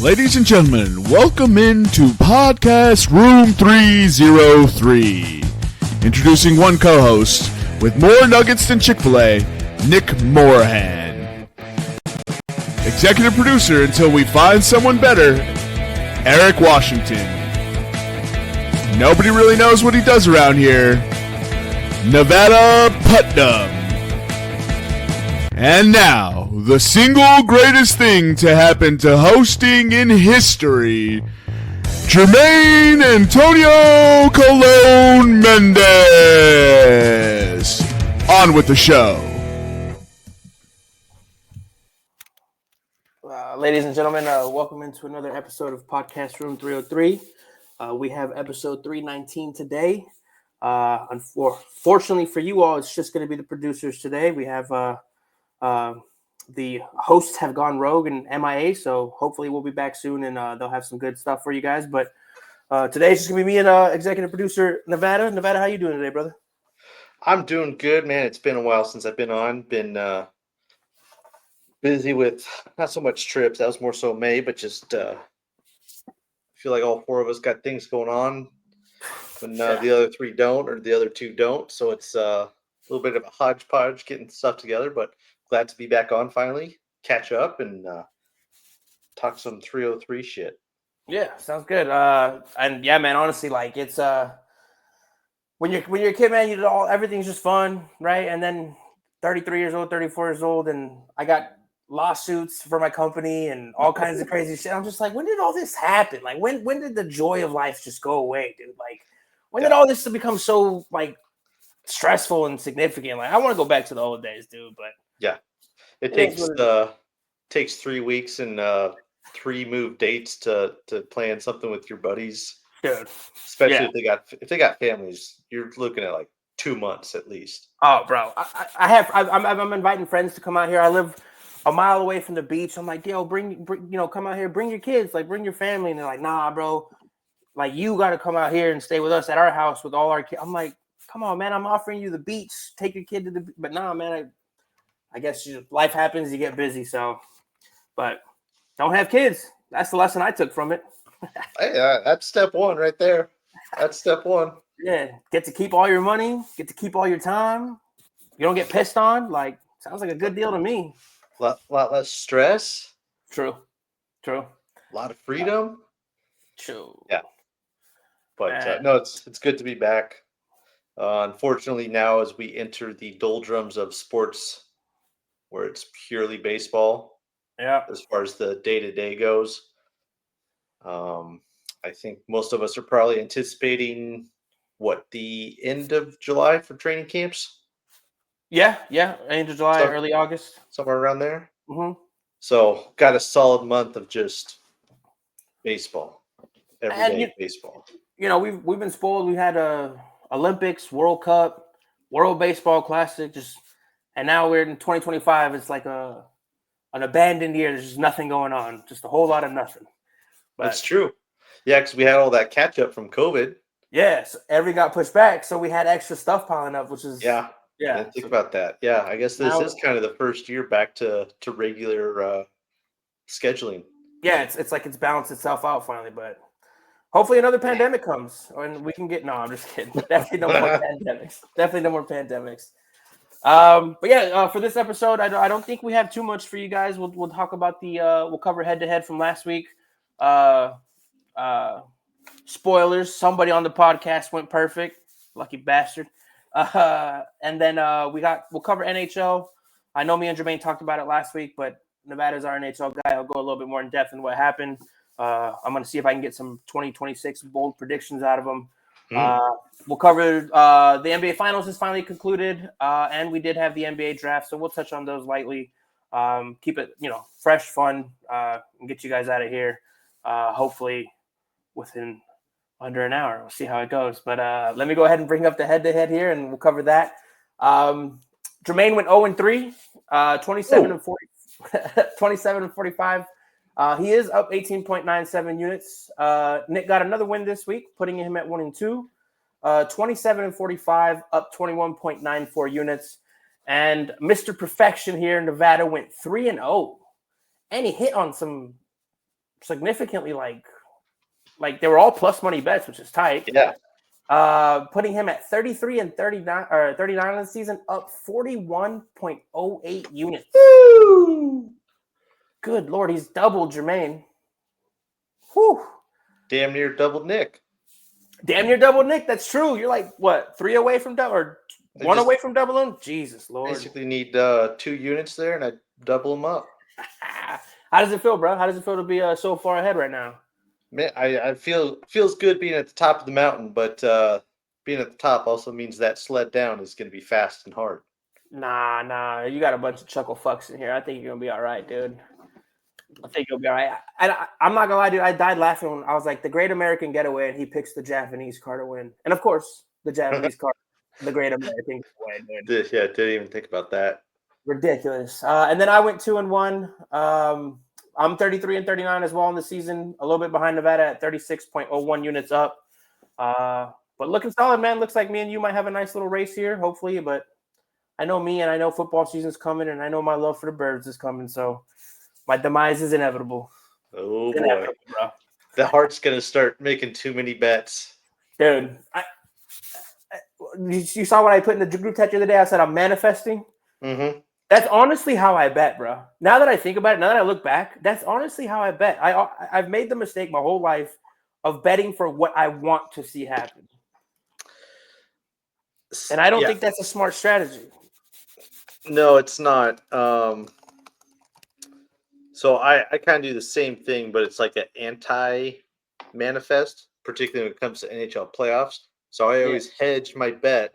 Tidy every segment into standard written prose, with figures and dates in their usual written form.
Ladies and gentlemen, welcome into Podcast Room 303. Introducing one co-host with more nuggets than Chick-fil-A, Nick Morahan. Executive producer until we find someone better, Eric Washington. Nobody really knows what he does around here, Nevada Putnam. And now, the single greatest thing to happen to hosting in history, Jermaine Antonio Colon Mendez. On with the show. Ladies and gentlemen, welcome into another episode of Podcast Room 303. We have episode 319 today. Unfortunately for you all, it's just going to be the producers today. We have the hosts have gone rogue and MIA, so hopefully we'll be back soon and they'll have some good stuff for you guys. But today it's just going to be me and executive producer Nevada. Nevada, how you doing today, brother? I'm doing good, man. It's been a while since I've been on. Been busy with not so much trips. That was more so May, but just feel like all four of us got things going on when the other three don't, or the other two don't. So it's a little bit of a hodgepodge getting stuff together, but glad to be back on finally, catch up and talk some 303 shit. Yeah, sounds good. And yeah, man, honestly, like it's when you're a kid, man, everything's just fun, right? And then 33 years old, 34 years old, and I got lawsuits for my company and all kinds of crazy shit. I'm just like, when did all this happen? Like, when did the joy of life just go away, dude? Like, when did all this become so like stressful and significant? Like, I want to go back to the old days, dude. But yeah, it takes 3 weeks and 3 move dates to plan something with your buddies, dude. Especially if they got families, you're looking at like 2 months at least. Oh, bro, I'm inviting friends to come out here. I live a mile away from the beach. I'm like, yo, bring come out here, bring your kids, like bring your family. And they're like, nah, bro, like you got to come out here and stay with us at our house with all our kids. I'm like, come on, man, I'm offering you the beach. Take your kid to the, but nah, man, I guess life happens. You get busy, so. But don't have kids. That's the lesson I took from it. Hey, that's step one right there. That's step one. Yeah, get to keep all your money. Get to keep all your time. You don't get pissed on. Like, sounds like a good deal to me. Lot less stress. True. A lot of freedom. True. Yeah. But no, it's good to be back. Unfortunately, now as we enter the doldrums of sports, where it's purely baseball. Yeah. As far as the day-to-day goes, I think most of us are probably anticipating the end of July for training camps. Yeah, end of July, early August, somewhere around there. Mm-hmm. So got a solid month of just baseball, everyday baseball. You know, we've been spoiled. We had Olympics, World Cup, World Baseball Classic, and now we're in 2025. It's like an abandoned year. There's just nothing going on, just a whole lot of nothing. But, that's true. Yeah, because we had all that catch up from COVID. Yes, everything got pushed back, so we had extra stuff piling up, which is yeah. Think about that. Yeah, I guess this is kind of the first year back to regular scheduling. Yeah, it's like it's balanced itself out finally, but hopefully another pandemic comes and we can get. No, I'm just kidding. Definitely no more pandemics. Definitely no more pandemics. But yeah, for this episode, I don't think we have too much for you guys. We'll talk about we'll cover head to head from last week. Spoilers. Somebody on the podcast went perfect. Lucky bastard. And then we'll cover NHL. I know me and Jermaine talked about it last week, but Nevada's our NHL guy. I'll go a little bit more in depth in what happened. I'm going to see if I can get some 2026 bold predictions out of them. We'll cover the NBA Finals is finally concluded, and we did have the NBA draft, so we'll touch on those lightly. Keep it, fresh, fun, and get you guys out of here. Hopefully within under an hour. We'll see how it goes. But let me go ahead and bring up the head-to-head here, and we'll cover that. Jermaine went 0-3, 27-45. He is up 18.97 units. Nick got another win this week, putting him at 1-2. 27-45, up 21.94 units. And Mr. Perfection here in Nevada went 3-0. And he hit on some significantly like they were all plus money bets, which is tight. Yeah. Putting him at 33 and 39 or 39 in the season, up 41.08 units. Woo! Good Lord, he's doubled Jermaine. Whew. Damn near double Nick. Damn near double Nick. That's true. You're like, what, 3 away from double or one away from double him? Jesus Lord. Basically need 2 units there, and I double them up. How does it feel, bro? How does it feel to be so far ahead right now? Man, I feels good being at the top of the mountain, but being at the top also means that sled down is going to be fast and hard. Nah. You got a bunch of chuckle fucks in here. I think you're gonna be all right, dude. I think you'll be all right. I'm not gonna lie, dude. I died laughing when I was like, the Great American Getaway, and he picks the Japanese car to win. And of course, the Japanese car, the Great American Getaway, dude. Yeah, didn't even think about that. Ridiculous. And then I went 2-1. I'm 33 and 39 as well in the season. A little bit behind Nevada at 36.01 units up. But looking solid, man. Looks like me and you might have a nice little race here, hopefully. But I know me, and I know football season's coming, and I know my love for the birds is coming. So my demise is inevitable. Oh, boy. Bro. The heart's going to start making too many bets. Dude, you saw what I put in the group chat the other day? I said I'm manifesting. Mm-hmm. That's honestly how I bet, bro. Now that I think about it, now that I look back, that's honestly how I bet. I've made the mistake my whole life of betting for what I want to see happen. And I don't think that's a smart strategy. No, it's not. So I kind of do the same thing, but it's like an anti-manifest, particularly when it comes to NHL playoffs. So I always hedge my bet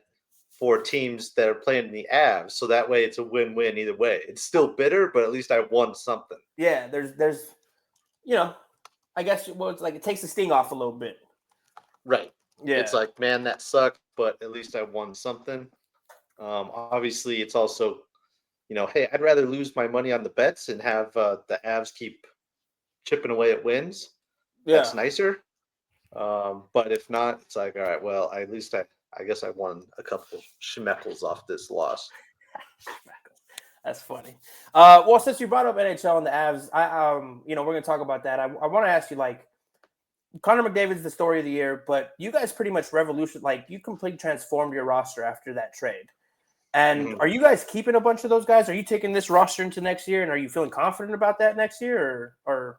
for teams that are playing in the Avs, so that way it's a win-win either way. It's still bitter, but at least I won something. Yeah, there's, I guess it's like it takes the sting off a little bit. Right. Yeah. It's like, man, that sucked, but at least I won something. Obviously, it's also, hey, I'd rather lose my money on the bets and have the Avs keep chipping away at wins. Yeah. That's nicer. But if not, it's like, all right, well, at least I guess I won a couple schmeckles off this loss. That's funny. Well, since you brought up NHL and the Avs, we're going to talk about that. I want to ask you, like, Connor McDavid's the story of the year, but you guys pretty much you completely transformed your roster after that trade. And Are you guys keeping a bunch of those guys? Are you taking this roster into next year, and are you feeling confident about that next year, or?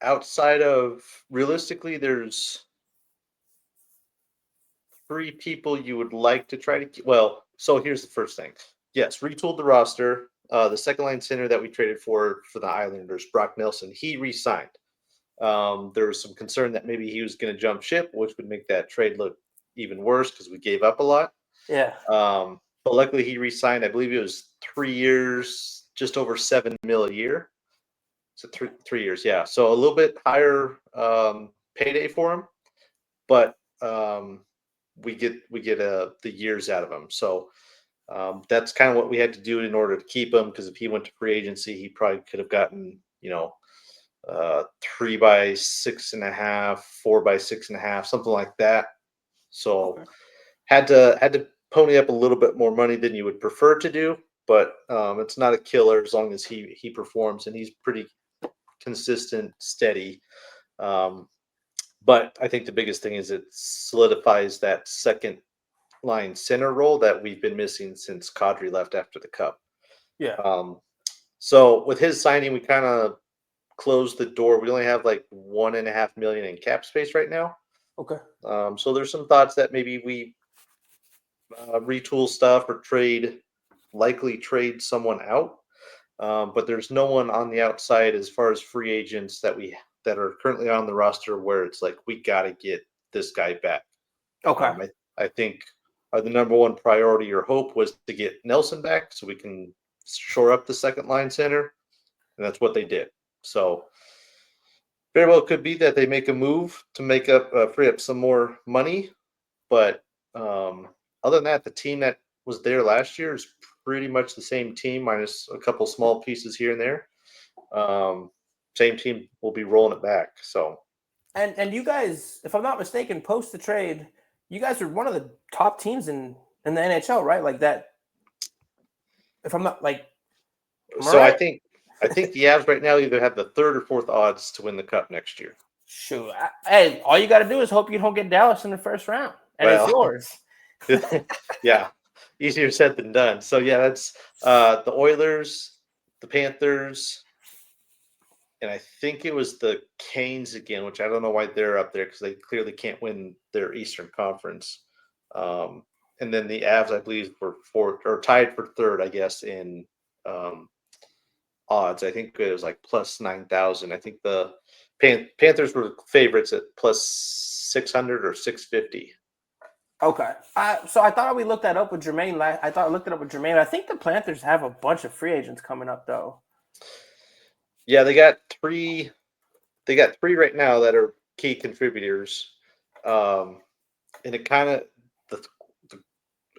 Outside of realistically, there's 3 people you would like to try to keep. Well, so here's the first thing. Yes, retooled the roster. The second line center that we traded for the Islanders, Brock Nelson, he re-signed. There was some concern that maybe he was going to jump ship, which would make that trade look even worse because we gave up a lot. Yeah. But luckily he re-signed. I believe it was 3 years, just over $7 million a year. So 3 years, yeah. So a little bit higher payday for him, but we get the years out of him. So that's kind of what we had to do in order to keep him, because if he went to free agency, he probably could have gotten 3 by 6.5, 4 by 6.5, something like that. So had to pony up a little bit more money than you would prefer to do, but it's not a killer as long as he performs, and he's pretty consistent, steady. But I think the biggest thing is it solidifies that second line center role that we've been missing since Kadri left after the Cup. Yeah. So with his signing, we kind of closed the door. We only have like $1.5 million in cap space right now. Okay. So there's some thoughts that maybe we retool stuff or likely trade someone out. But there's no one on the outside as far as free agents that are currently on the roster where it's like, we got to get this guy back. Okay. I think the number one priority or hope was to get Nelson back so we can shore up the second line center. And that's what they did. So very well could be that they make a move to free up some more money. But other than that, the team that was there last year is pretty much the same team minus a couple small pieces here and there. Same team will be rolling it back. So, and you guys, if I'm not mistaken, post the trade, you guys are one of the top teams in the NHL, right? Like that. If I'm not like, so right? I think the Avs right now either have the third or fourth odds to win the Cup next year. Shoot. Hey, all you got to do is hope you don't get Dallas in the first round, and it's yours. Yeah, easier said than done. So yeah, that's the Oilers, the Panthers, and I think it was the Canes again, which I don't know why they're up there because they clearly can't win their Eastern Conference. And then the Avs, I believe, were fourth or tied for third, I guess, in odds. I think it was like plus 9,000. I think the Panthers were favorites at plus 600 or 650. Okay. So I thought we looked that up with Jermaine. I thought I looked it up with Jermaine. I think the Panthers have a bunch of free agents coming up, though. Yeah, they got three. They got three right now that are key contributors, and it kind of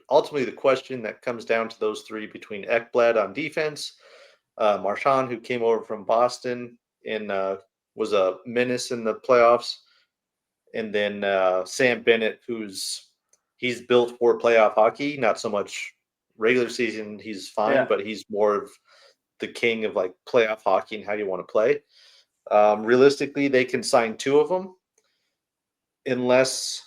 ultimately the question that comes down to those three between Ekblad on defense, Marchand, who came over from Boston and was a menace in the playoffs, and then Sam Bennett, he's built for playoff hockey, not so much regular season. He's fine, but he's more of the king of like playoff hockey and how you want to play. Realistically, they can sign two of them unless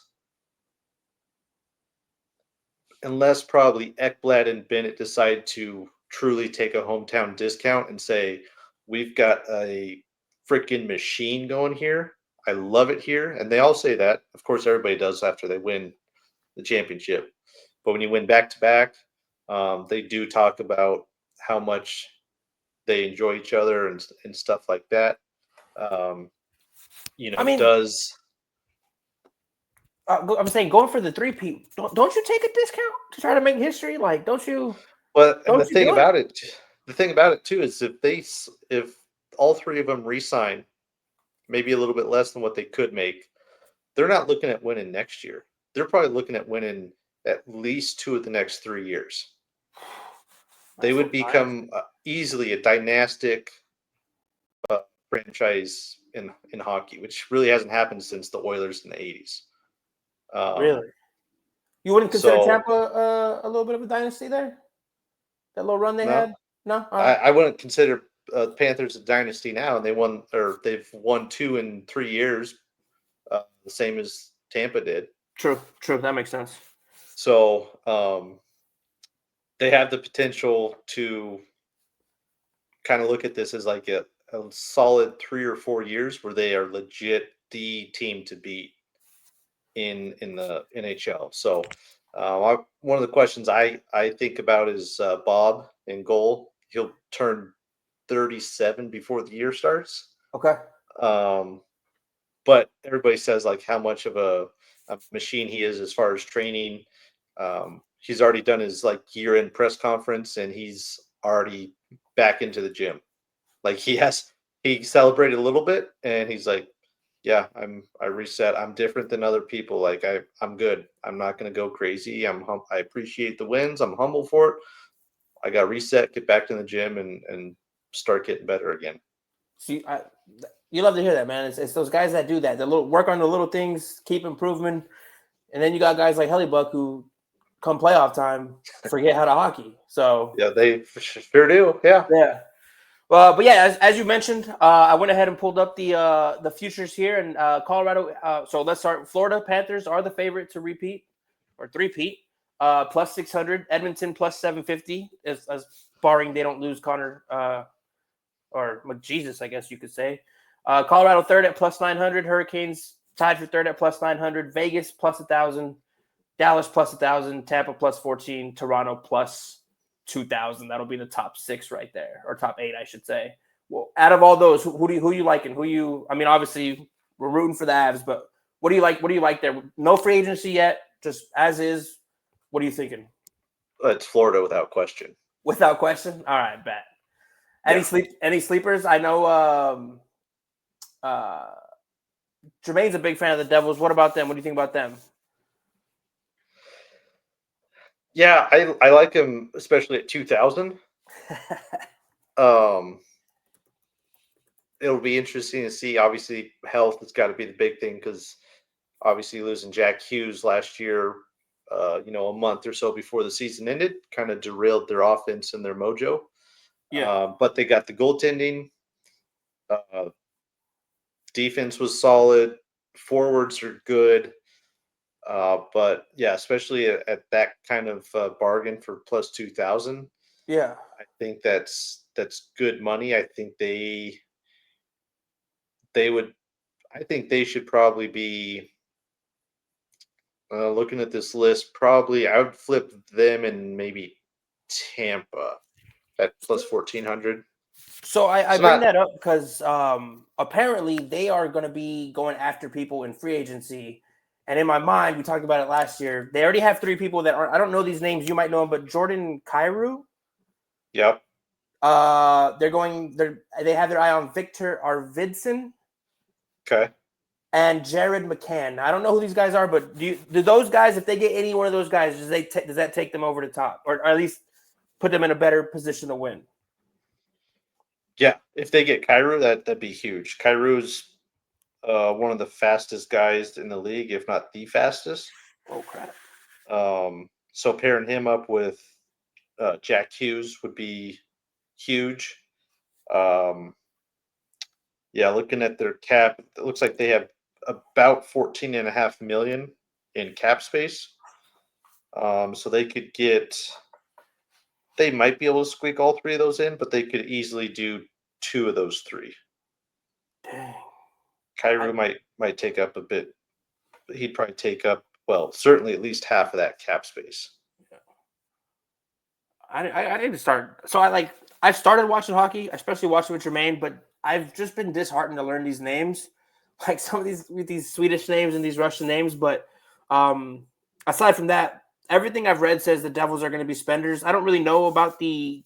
probably Ekblad and Bennett decide to truly take a hometown discount and say, we've got a freaking machine going here. I love it here. And they all say that. Of course, everybody does after they win the championship. But when you win back-to-back, they do talk about how much they enjoy each other and stuff like that. I'm saying going for the three-peat. Don't you take a discount to try to make history? Like, don't you? Well, and the thing about it too is if all three of them re-sign, maybe a little bit less than what they could make, they're not looking at winning next year. They're probably looking at winning at least 2 of the next 3 years. They would become easily a dynastic franchise in hockey, which really hasn't happened since the Oilers in the 80s. Really? You wouldn't consider Tampa a little bit of a dynasty there? That little run they had? No? I wouldn't consider the Panthers a dynasty now, and they've won 2 in 3 years, the same as Tampa did. True. That makes sense. So they have the potential to kind of look at this as like a solid 3 or 4 years where they are legit the team to beat in the NHL. So one of the questions I think about is Bob in goal. He'll turn 37 before the year starts. Okay. But everybody says like how much of a machine he is as far as training. He's already done his like year-end press conference and he's already back into the gym. Like he celebrated a little bit and he's like, yeah, I reset. I'm different than other people. Like I'm good. I'm not going to go crazy. I appreciate the wins. I'm humble for it. I got reset, get back to the gym and start getting better again. See, you love to hear that, man. It's those guys that do that. They work on the little things, keep improving. And then you got guys like Hellebuck who come playoff time, forget how to hockey. So yeah, they sure do. Yeah. Yeah. But yeah, as you mentioned, I went ahead and pulled up the futures here in Colorado. So let's start. Florida Panthers are the favorite to repeat or three-peat, plus 600. Edmonton plus 750, as barring they don't lose Connor or McJesus, I guess you could say. Colorado third at plus 900. Hurricanes tied for third at plus 900. Vegas plus 1,000. Dallas plus 1,000. Tampa plus 14. Toronto plus 2,000. That'll be the top 6 right there, or top 8, I should say. Well, out of all those, who you liking? I mean, obviously we're rooting for the Avs, but what do you like? What do you like there? No free agency yet, just as is. What are you thinking? It's Florida without question. Without question. All right, bet. Any sleepers? I know. Jermaine's a big fan of the Devils. What about them? What do you think about them? Yeah, I like him, especially at 2,000. It'll be interesting to see. Obviously, health has got to be the big thing because obviously losing Jack Hughes last year, a month or so before the season ended, kind of derailed their offense and their mojo. Yeah. But they got the goaltending. Defense was solid. Forwards are good. But yeah, especially at that kind of bargain for plus 2,000, Yeah. I think that's good money. I think they would. I think they should probably be looking at this list. Probably, I would flip them and maybe Tampa at plus 1,400. So I So bring not that up because apparently they are going to be going after people in free agency. And in my mind, we talked about it last year. They already have 3 people that are, I don't know these names. You might know them, but Jordan Kyrou. Yep. They have their eye on Victor Arvidsson Okay. and Jared McCann. I don't know who these guys are, but do those guys, if they get any one of those guys, does that take them over the top, or at least put them in a better position to win? Yeah, if they get Kyrou, that'd be huge. Kyrou's one of the fastest guys in the league, if not the fastest. Oh crap! So pairing him up with Jack Hughes would be huge. Yeah, looking at their cap, it looks like they have about 14.5 million in cap space. So they might be able to squeak all 3 of those in, but they could easily do 2 of those 3. Dang. Kyrou might take up a bit. He'd probably take up, well, certainly at least half of that cap space. I need to start. So I started watching hockey, especially watching with Jermaine, but I've just been disheartened to learn these names, like some of these Swedish names and these Russian names. But aside from that, everything I've read says the Devils are going to be spenders. I don't really know about the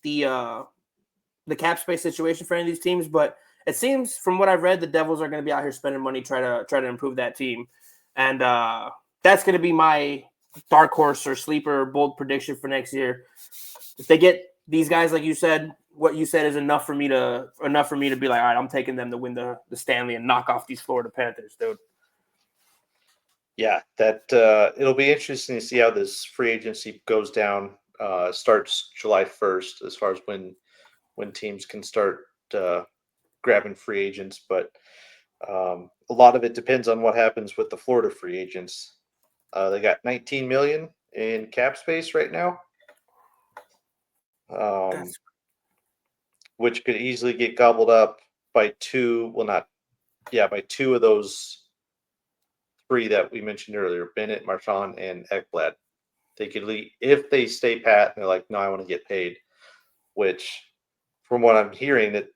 cap space situation for any of these teams, but it seems from what I've read, the Devils are going to be out here spending money try to improve that team, and that's going to be my dark horse or sleeper or bold prediction for next year. If they get these guys, like you said, what you said is enough for me to be like, all right, I'm taking them to win the Stanley and knock off these Florida Panthers, dude. Yeah, that it'll be interesting to see how this free agency goes down. Starts July 1st as far as when teams can start grabbing free agents, but a lot of it depends on what happens with the Florida free agents. They got 19 million in cap space right now. Which could easily get gobbled up by 2 of those 3 that we mentioned earlier, Bennett, Marchand, and Ekblad. They could leave if they stay pat and they're like, no, I want to get paid, which from what I'm hearing, it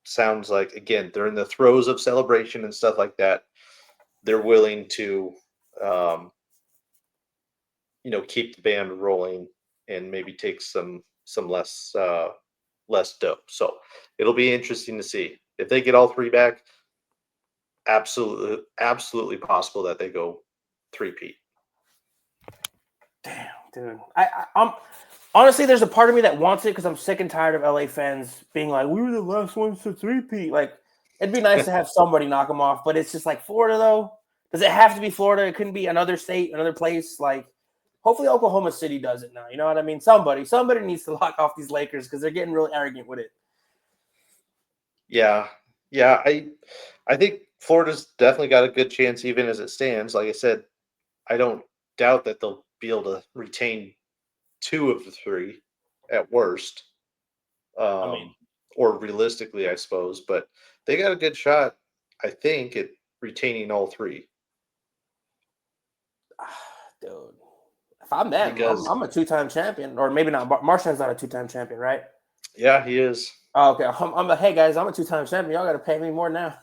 sounds like, again, they're in the throes of celebration and stuff like that. They're willing to, keep the band rolling and maybe take some less dough. So it'll be interesting to see if they get all 3 back. Absolutely possible that they go 3-peat. Damn, dude. I'm honestly, there's a part of me that wants it because I'm sick and tired of LA fans being like, we were the last ones to 3-peat. Like, it'd be nice to have somebody knock them off, but it's just like Florida, though. Does it have to be Florida? It couldn't be another state, another place. Like, hopefully Oklahoma City does it now. You know what I mean? Somebody needs to lock off these Lakers because they're getting really arrogant with it. Yeah. I think Florida's definitely got a good chance even as it stands. Like I said, I don't doubt that they'll be able to retain 2 of the 3 at worst. Or realistically, I suppose, but they got a good shot, I think, at retaining all 3. Dude, if I'm them, I'm a 2-time champion, or maybe not. Marchand's not a 2-time champion, right? Yeah, he is. Oh, okay. Hey guys, I'm a 2-time champion. Y'all got to pay me more now.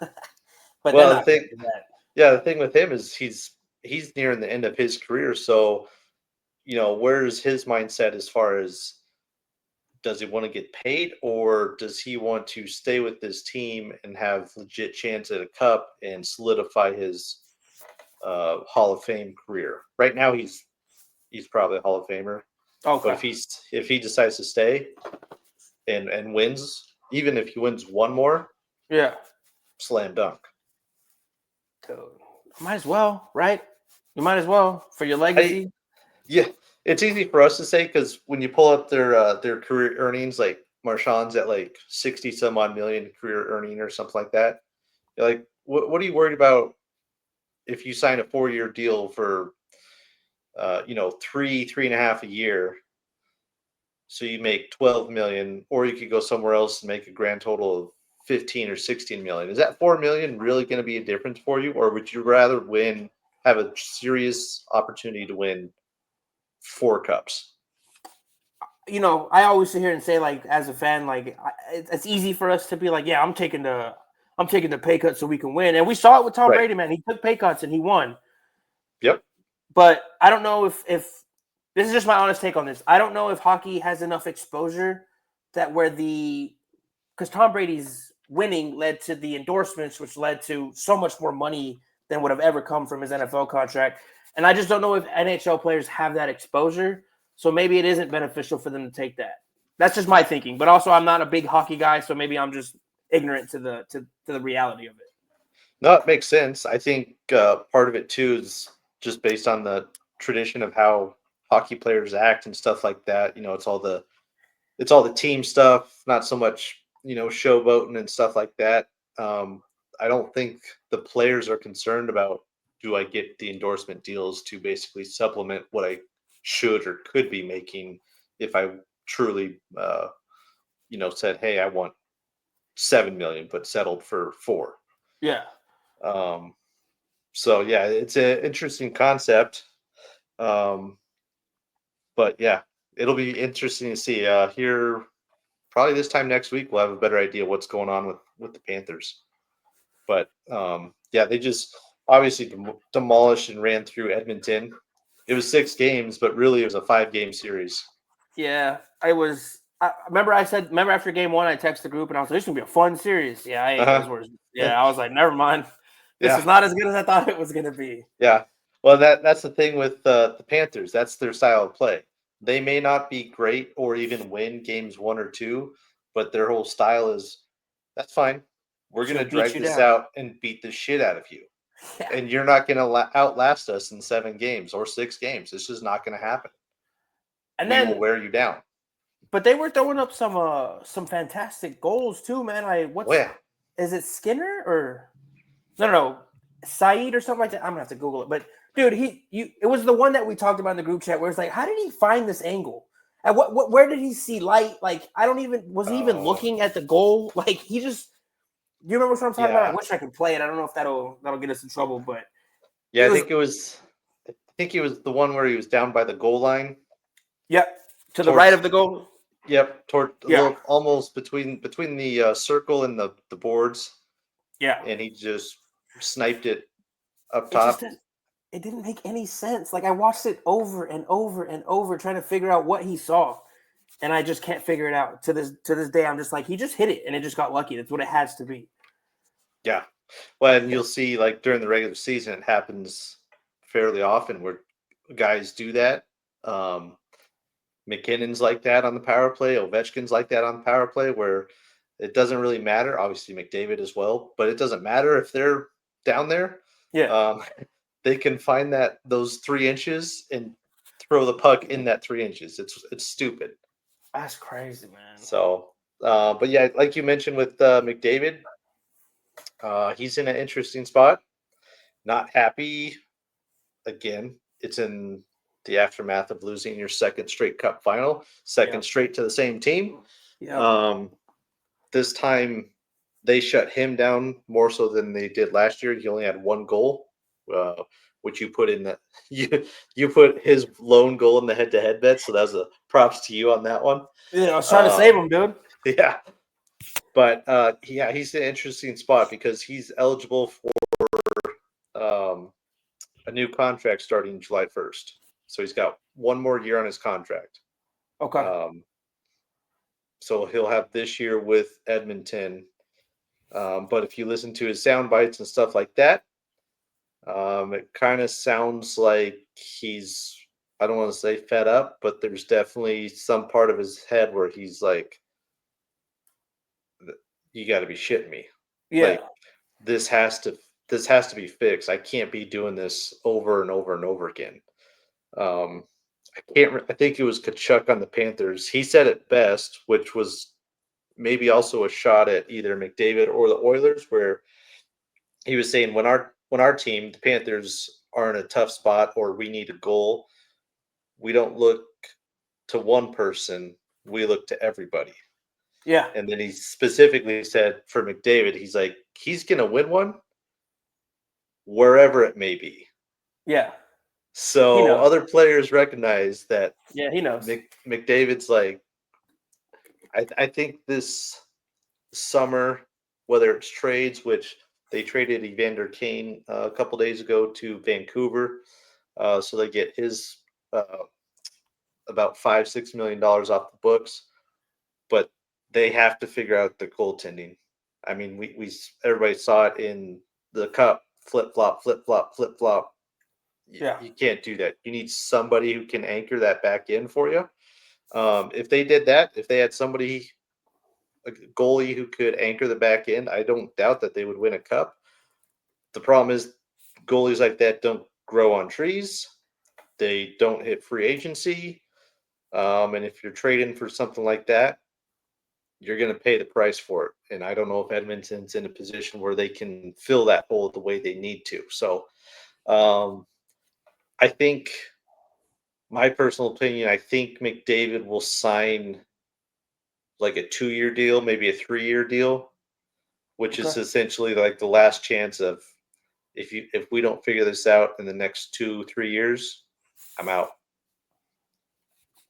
But well, the thing with him is he's nearing the end of his career, so where's his mindset as far as, does he want to get paid, or does he want to stay with this team and have legit chance at a cup and solidify his Hall of Fame career? Right now, he's probably a Hall of Famer. Okay. But if he decides to stay and wins, even if he wins one more, yeah, slam dunk. Dude, might as well, right? You might as well for your legacy. Yeah, it's easy for us to say because when you pull up their career earnings, like Marchand's at like 60 some odd million career earning or something like that. You're like, what are you worried about if you sign a 4-year deal for, three and a half a year? So you make 12 million, or you could go somewhere else and make a grand total of 15 or 16 million. Is that 4 million really going to be a difference for you? Or would you rather have a serious opportunity to win 4 cups? I always sit here and say, like, as a fan, like, it's easy for us to be like, yeah, I'm taking the pay cut so we can win. And we saw it with Tom Brady, man. He took pay cuts and he won. Yep. But I don't know if this is just my honest take on this. I don't know if hockey has enough exposure that because Tom Brady's winning led to the endorsements, which led to so much more money than would have ever come from his NFL contract. And I just don't know if NHL players have that exposure. So maybe it isn't beneficial for them to take that. That's just my thinking. But also, I'm not a big hockey guy, so maybe I'm just ignorant to the reality of it. No, it makes sense. I think part of it too is just based on the tradition of how hockey players act and stuff like that. It's all the team stuff, not so much showboating and stuff like that. I don't think the players are concerned about, do I get the endorsement deals to basically supplement what I should or could be making if I truly said, hey, I want 7 million but settled for 4. Yeah. So yeah, it's an interesting concept. But yeah, it'll be interesting to see here. Probably this time next week, we'll have a better idea what's going on with the Panthers. But yeah, they just obviously demolished and ran through Edmonton. It was 6 games, but really it was a 5-game series. Yeah, I remember after game 1, I texted the group and I was like, this is going to be a fun series. Yeah, I ate those words. Yeah, I was like, never mind. This is not as good as I thought it was going to be. Yeah. Well, that's the thing with the Panthers. That's their style of play. They may not be great or even win games 1 or 2, but their whole style is, that's fine. We're going to drag this out and beat the shit out of you. Yeah. And you're not going to outlast us in 7 games or 6 games. It's just not going to happen. And we will wear you down. But they were throwing up some fantastic goals too, man. Is it Skinner or no, Saeed or something like that? I'm gonna have to Google it. But dude, it was the one that we talked about in the group chat where it's like, how did he find this angle? And where did he see light? Like, was he even looking at the goal? Like, he just. Do you remember what I'm talking about? I wish I could play it. I don't know if that'll get us in trouble, but yeah, I think it was the one where he was down by the goal line. Yep, to the right of the goal. Yep, almost between the circle and the boards. Yeah, and he just sniped it up top. It didn't make any sense. Like, I watched it over and over and over, trying to figure out what he saw, and I just can't figure it out. To this day, I'm just like, he just hit it, and it just got lucky. That's what it has to be. Yeah. Well, and you'll see, like, during the regular season, it happens fairly often where guys do that. McKinnon's like that on the power play. Ovechkin's like that on the power play, where it doesn't really matter. Obviously, McDavid as well, but it doesn't matter if they're down there. Yeah. They can find those 3 inches and throw the puck in that 3 inches. It's stupid. That's crazy, man. So, but yeah, like you mentioned with McDavid, he's in an interesting spot. Not happy. Again, it's in the aftermath of losing your 2nd straight cup final, second straight to the same team. Yeah. This time they shut him down more so than they did last year. He only had 1 goal, which you put in you put his lone goal in the head-to-head bet. So that was a props to you on that one. Yeah, I was trying to save him, dude. Yeah. But he's in an interesting spot because he's eligible for a new contract starting July 1st. So he's got 1 more year on his contract. Okay. So he'll have this year with Edmonton. But if you listen to his sound bites and stuff like that, it kind of sounds like he's, I don't want to say fed up, but there's definitely some part of his head where he's like, you got to be shitting me. Yeah. Like, this has to be fixed. I can't be doing this over and over and over again. I think it was Kachuk on the Panthers. He said it best, which was maybe also a shot at either McDavid or the Oilers, where he was saying when our team, the Panthers, are in a tough spot or we need a goal, we don't look to one person, we look to everybody. Yeah. And then he specifically said for McDavid, he's like, he's going to win one wherever it may be. Yeah. So other players recognize that. Yeah, he knows. McDavid's like, I think this summer, whether it's trades, which they traded Evander Kane a couple days ago to Vancouver, so they get his about $5-6 million off the books, but they have to figure out the goaltending. I mean, we everybody saw it in the cup, flip flop, flip flop, flip flop. Yeah, you can't do that. You need somebody who can anchor that back in for you. If they did that, if they had somebody, a goalie who could anchor the back end, I don't doubt that they would win a cup. The problem is goalies like that don't grow on trees. They don't hit free agency. And if you're trading for something like that, you're going to pay the price for it. And I don't know if Edmonton's in a position where they can fill that hole the way they need to. So I think, my personal opinion, I think McDavid will sign like a 2-year deal, maybe a 3-year deal, which is essentially like the last chance of if we don't figure this out in the next 2-3 years, I'm out.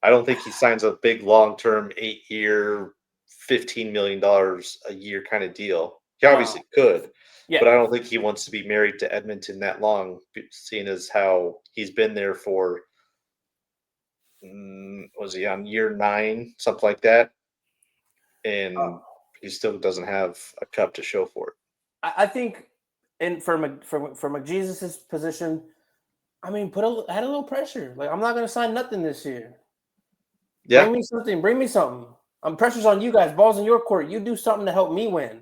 I don't think he signs a big long-term 8-year, $15 million a year kind of deal. He obviously could, but I don't think he wants to be married to Edmonton that long, seeing as how he's been there for, was he on year 9, something like that? And he still doesn't have a cup to show for it. I think, and for McJesus's position, I mean, add a little pressure. Like, I'm not going to sign nothing this year. Yeah. Bring me something. Pressure's on you guys. Ball's in your court. You do something to help me win.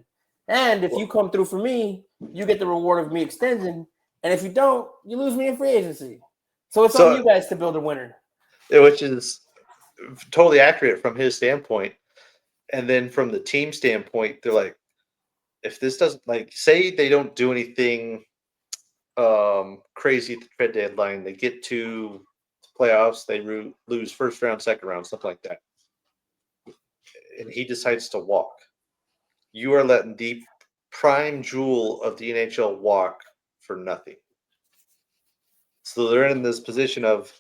And if you come through for me, you get the reward of me extending. And if you don't, you lose me in free agency. So it's on you guys to build a winner. Which is totally accurate from his standpoint. And then from the team standpoint, they're like, if this doesn't, like, say they don't do anything crazy at the trade deadline, they get to playoffs, they lose first round, second round, stuff like that, and he decides to walk, you are letting the prime jewel of the NHL walk for nothing. So they're in this position of,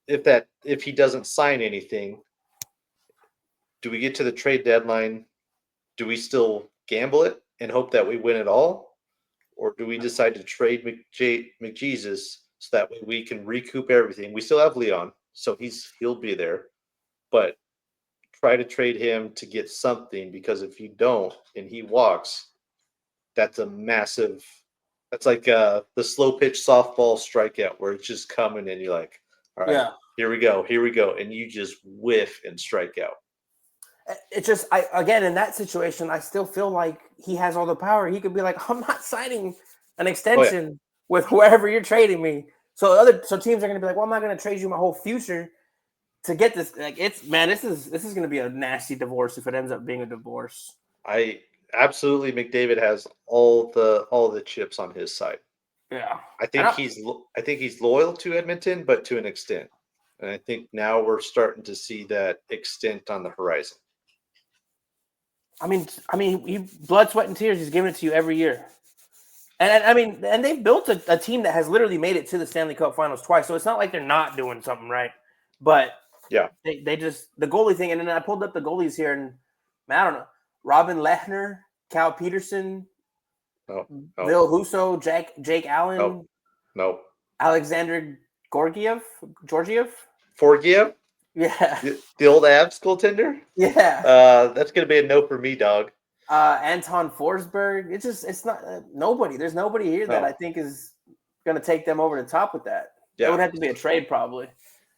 if he doesn't sign anything, do we get to the trade deadline? Do we still gamble it and hope that we win it all? Or do we decide to trade McJesus so that way we can recoup everything? We still have Leon, so he'll be there. But try to trade him to get something, because if you don't and he walks, that's a massive – that's like the slow pitch softball strikeout where it's just coming and you're like, all right, here we go. And you just whiff and strike out. It's just, again, in that situation, I still feel like he has all the power. He could be like, I'm not signing an extension with whoever you're trading me. So teams are going to be like, well, I'm not going to trade you my whole future to get this. Like, this is going to be a nasty divorce if it ends up being a divorce. Absolutely, McDavid has all the chips on his side. Yeah, I think he's loyal to Edmonton, but to an extent, and I think now we're starting to see that extent on the horizon. I mean, he blood, sweat, and tears. He's giving it to you every year, and they've built a team that has literally made it to the Stanley Cup Finals twice. So it's not like they're not doing something right, but they just, the goalie thing. And then I pulled up the goalies here, and I don't know, Robin Lehner, Cal Peterson, Bill Husso, Jake Allen, Alexander Georgiev. Yeah. The old Avs goaltender? Yeah. That's going to be a no for me, dog. Anton Forsberg. It's not nobody. There's nobody here that I think is going to take them over the top with that. Yeah. It would have to be a trade probably.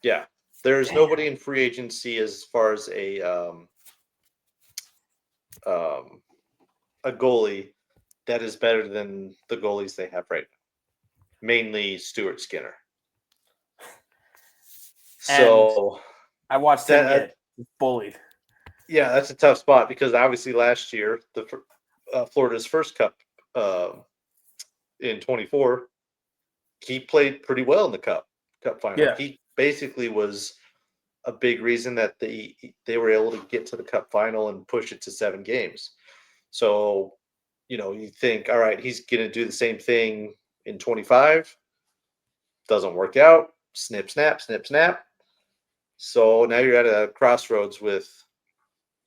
Yeah. There's nobody in free agency as far as a goalie that is better than the goalies they have right now. Mainly Stuart Skinner. So I watched him get bullied. Yeah, that's a tough spot because obviously last year, Florida's first cup in 24, he played pretty well in the cup final. Yeah. He basically was a big reason that they were able to get to the cup final and push it to 7 games. So, you think, all right, he's going to do the same thing in 25. Doesn't work out. Snip, snap, snip, snap. So now you're at a crossroads with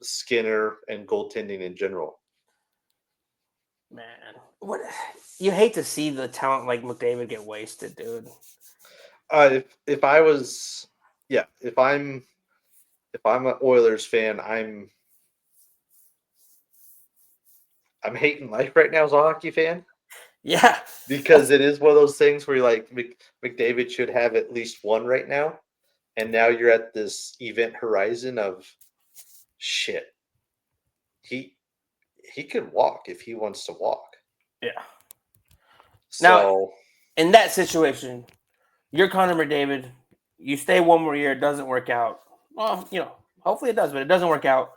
Skinner and goaltending in general. Man, what you hate to see the talent like McDavid get wasted, dude. If I was, yeah, if I'm an Oilers fan, I'm hating life right now as a hockey fan Yeah, because it is one of those things where you're like McDavid should have at least one right now, and now you're at this event horizon of shit. He could walk if he wants to walk. yeah. Now, So in that situation, you're Connor McDavid. You stay one more year. It doesn't work out. Well, hopefully it does, but it doesn't work out.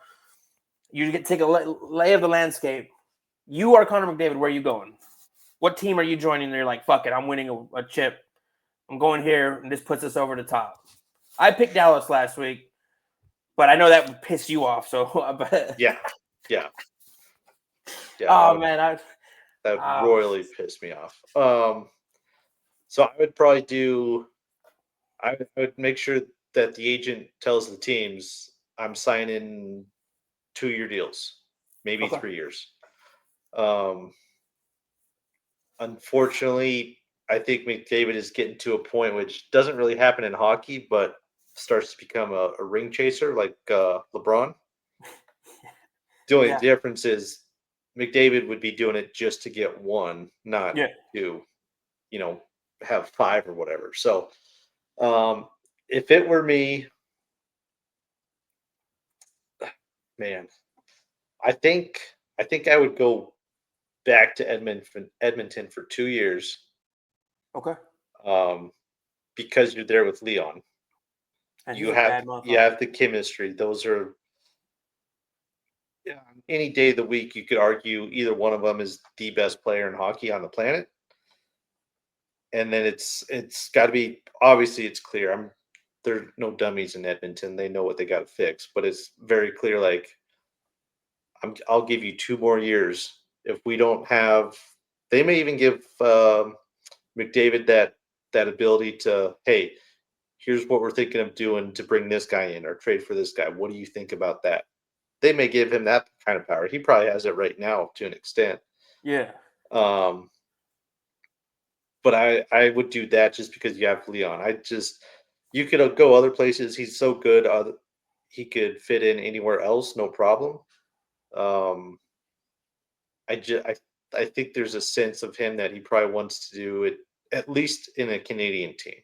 You take a lay of the landscape. You are Connor McDavid. Where are you going? What team are you joining? And you're like, fuck it. I'm winning a chip. I'm going here, and this puts us over the top. I picked Dallas last week, but I know that would piss you off. So, yeah. Oh man, that would royally piss me off. So I would probably I would make sure that the agent tells the teams I'm signing 2-year deals, maybe okay. 3 years. Unfortunately, I think McDavid is getting to a point which doesn't really happen in hockey, but starts to become a ring chaser like LeBron. The only difference is McDavid would be doing it just to get one, not to, have 5 or whatever. So, if it were me, man, I think I would go back to Edmonton for 2 years. Okay. Because you're there with Leon. And You have the chemistry. Those are any day of the week you could argue either one of them is the best player in hockey on the planet. And then it's got to be obviously it's clear. There are no dummies in Edmonton. They know what they got to fix, but it's very clear. Like I'll give you 2 more years. If we don't have, they may even give McDavid that ability to, hey, here's what we're thinking of doing to bring this guy in or trade for this guy. What do you think about that? They may give him that kind of power. He probably has it right now to an extent. Yeah. But I would do that just because you have Leon. You could go other places. He's so good. He could fit in anywhere else, no problem. I think there's a sense of him that he probably wants to do it at least in a Canadian team.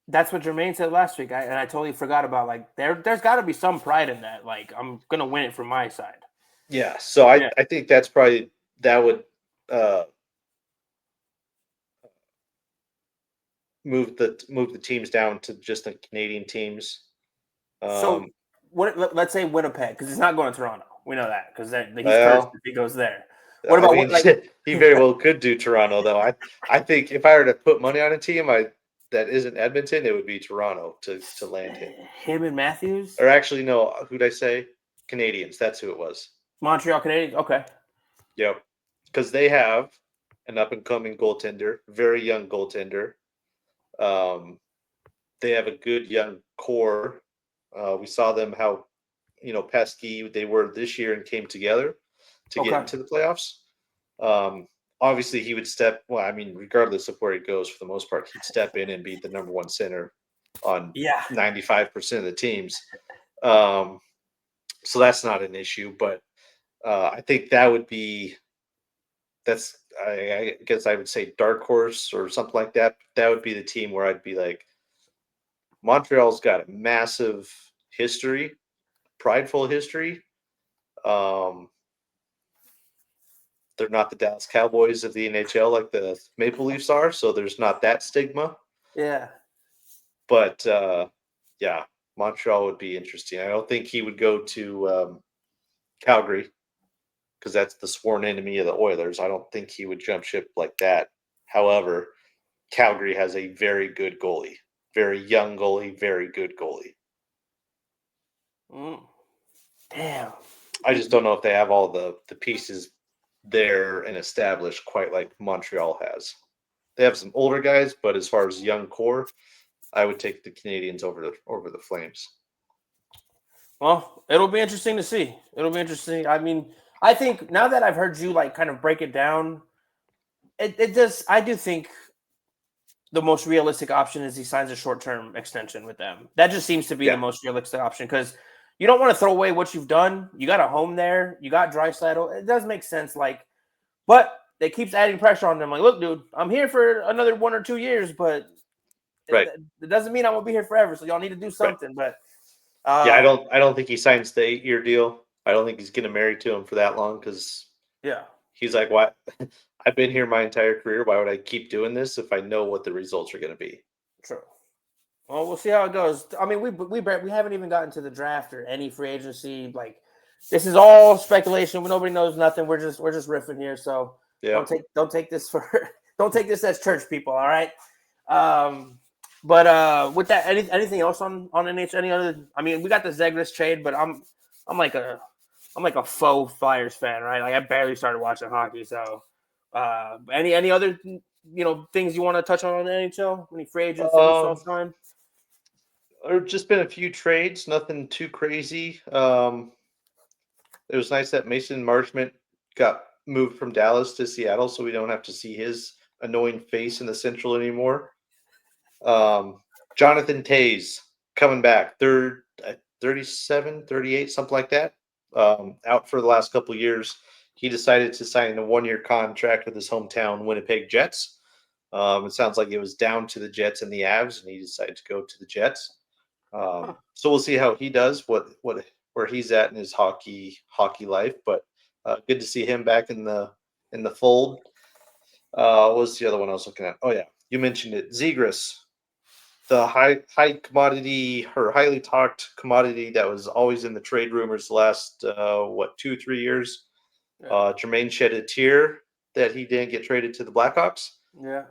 That's what Jermaine said last week, and I totally forgot about. Like, there's got to be some pride in that. Like, I'm gonna win it from my side. Yeah, so I think that's probably that would move the teams down to just the Canadian teams. So let's say Winnipeg, because it's not going to Toronto. We know that because he's cursed if he goes there. What about he very well could do Toronto though. I think if I were to put money on a team, that isn't Edmonton, it would be Toronto to land him. Him and Matthews? Or actually, no, who'd I say? Canadians. That's who it was. Montreal Canadiens? Okay. Yep. Because they have an up-and-coming goaltender, very young goaltender. They have a good young core. We saw them how, pesky they were this year and came together to get into the playoffs. Obviously, he would regardless of where he goes, for the most part, he'd step in and be the number one center on 95% of the teams. So that's not an issue, but I think that would be I guess I would say dark horse or something like that. That would be the team where I'd be like, Montreal's got a massive history, prideful history. They're not the Dallas Cowboys of the NHL like the Maple Leafs are, so there's not that stigma. Yeah. But Montreal would be interesting. I don't think he would go to Calgary because that's the sworn enemy of the Oilers. I don't think he would jump ship like that. However, Calgary has a very good goalie, very young goalie, very good goalie. Damn. I just don't know if they have all the pieces there and established quite like Montreal has. They have some older guys, but as far as young core, I would take the Canadians over the Flames. Well, it'll be interesting to see. It'll be interesting. I mean, I think now that I've heard you like kind of break it down, it does. I do think the most realistic option is he signs a short-term extension with them. That just seems to be the most realistic option because you don't want to throw away what you've done. You got a home there. You got Draisaitl. It does make sense. Like, but they keeps adding pressure on them. Like, look, dude, I'm here for another 1 or 2 years, but it doesn't mean I'm gonna be here forever. So y'all need to do something. But I don't think he signs the 8-year deal. I don't think he's going to marry to him for that long because he's like, what? I've been here my entire career. Why would I keep doing this if I know what the results are going to be? True. Well, we'll see how it goes. I mean, we haven't even gotten to the draft or any free agency. Like, this is all speculation. Nobody knows nothing. We're just riffing here. So don't take this don't take this as church people. All right. But with that, anything else on NH? Any other? I mean, we got the Zegras trade, but I'm like a faux Flyers fan, right? Like I barely started watching hockey. So any other things you want to touch on the NHL? Any free agents that you saw sign? There's just been a few trades, nothing too crazy. It was nice that Mason Marchment got moved from Dallas to Seattle, so we don't have to see his annoying face in the Central anymore. Jonathan Toews coming back, 37, 38, something like that. Out for the last couple of years. He decided to sign a 1-year contract with his hometown Winnipeg Jets. It sounds like it was down to the Jets and the Avs, and he decided to go to the Jets. So we'll see how he does, where he's at in his hockey life. But good to see him back in the fold. What was the other one I was looking at? Oh yeah, you mentioned it, Zegras, the high commodity or highly talked commodity that was always in the trade rumors the last 2-3 years. Jermaine shed a tear that he didn't get traded to the Blackhawks. Yeah.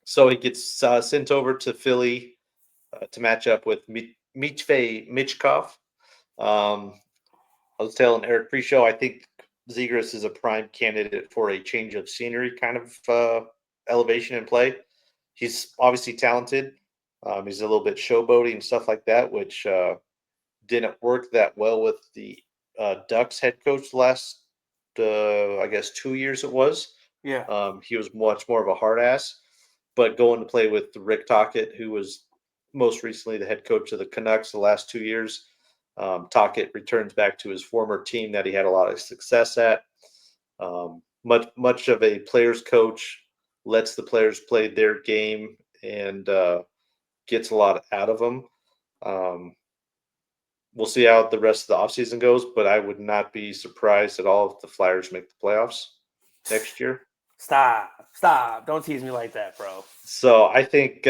So he gets sent over to Philly to match up with Michvei Michkov. I was telling Eric pre-show, I think Zegras is a prime candidate for a change of scenery kind of elevation in play. He's obviously talented. He's a little bit showboaty and stuff like that, which didn't work that well with the Ducks head coach the last, 2 years it was. Yeah. He was much more of a hard ass. But going to play with Rick Tocchet, who was most recently the head coach of the Canucks the last 2 years, Tocchet returns back to his former team that he had a lot of success at. Much of a player's coach, lets the players play their game and gets a lot out of them. We'll see how the rest of the offseason goes, but I would not be surprised at all if the Flyers make the playoffs next year. Stop. Don't tease me like that, bro. So I think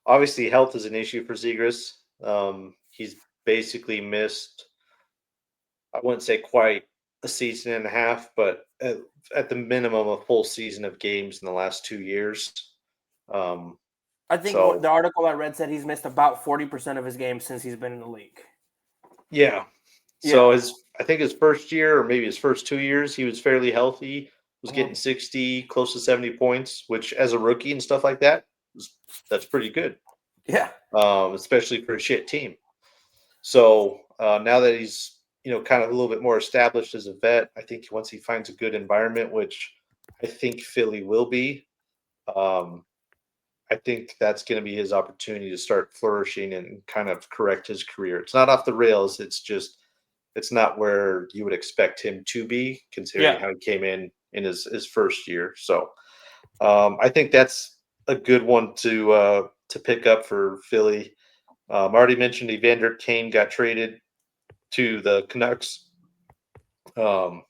obviously health is an issue for Zegras. He's basically missed, I wouldn't say quite a season and a half, but at the minimum a full season of games in the last 2 years. I think the article I read said he's missed about 40% of his games since he's been in the league. Yeah. So I think his first year or maybe his first 2 years, he was fairly healthy, was getting 60, close to 70 points, which as a rookie and stuff like that, that's pretty good. Yeah. Especially for a shit team. So now that he's, kind of a little bit more established as a vet, I think once he finds a good environment, which I think Philly will be, I think that's going to be his opportunity to start flourishing and kind of correct his career. It's not off the rails. It's not where you would expect him to be, considering how he came in his first year. So I think that's a good one to pick up for Philly. I already mentioned Evander Kane got traded to the Canucks. The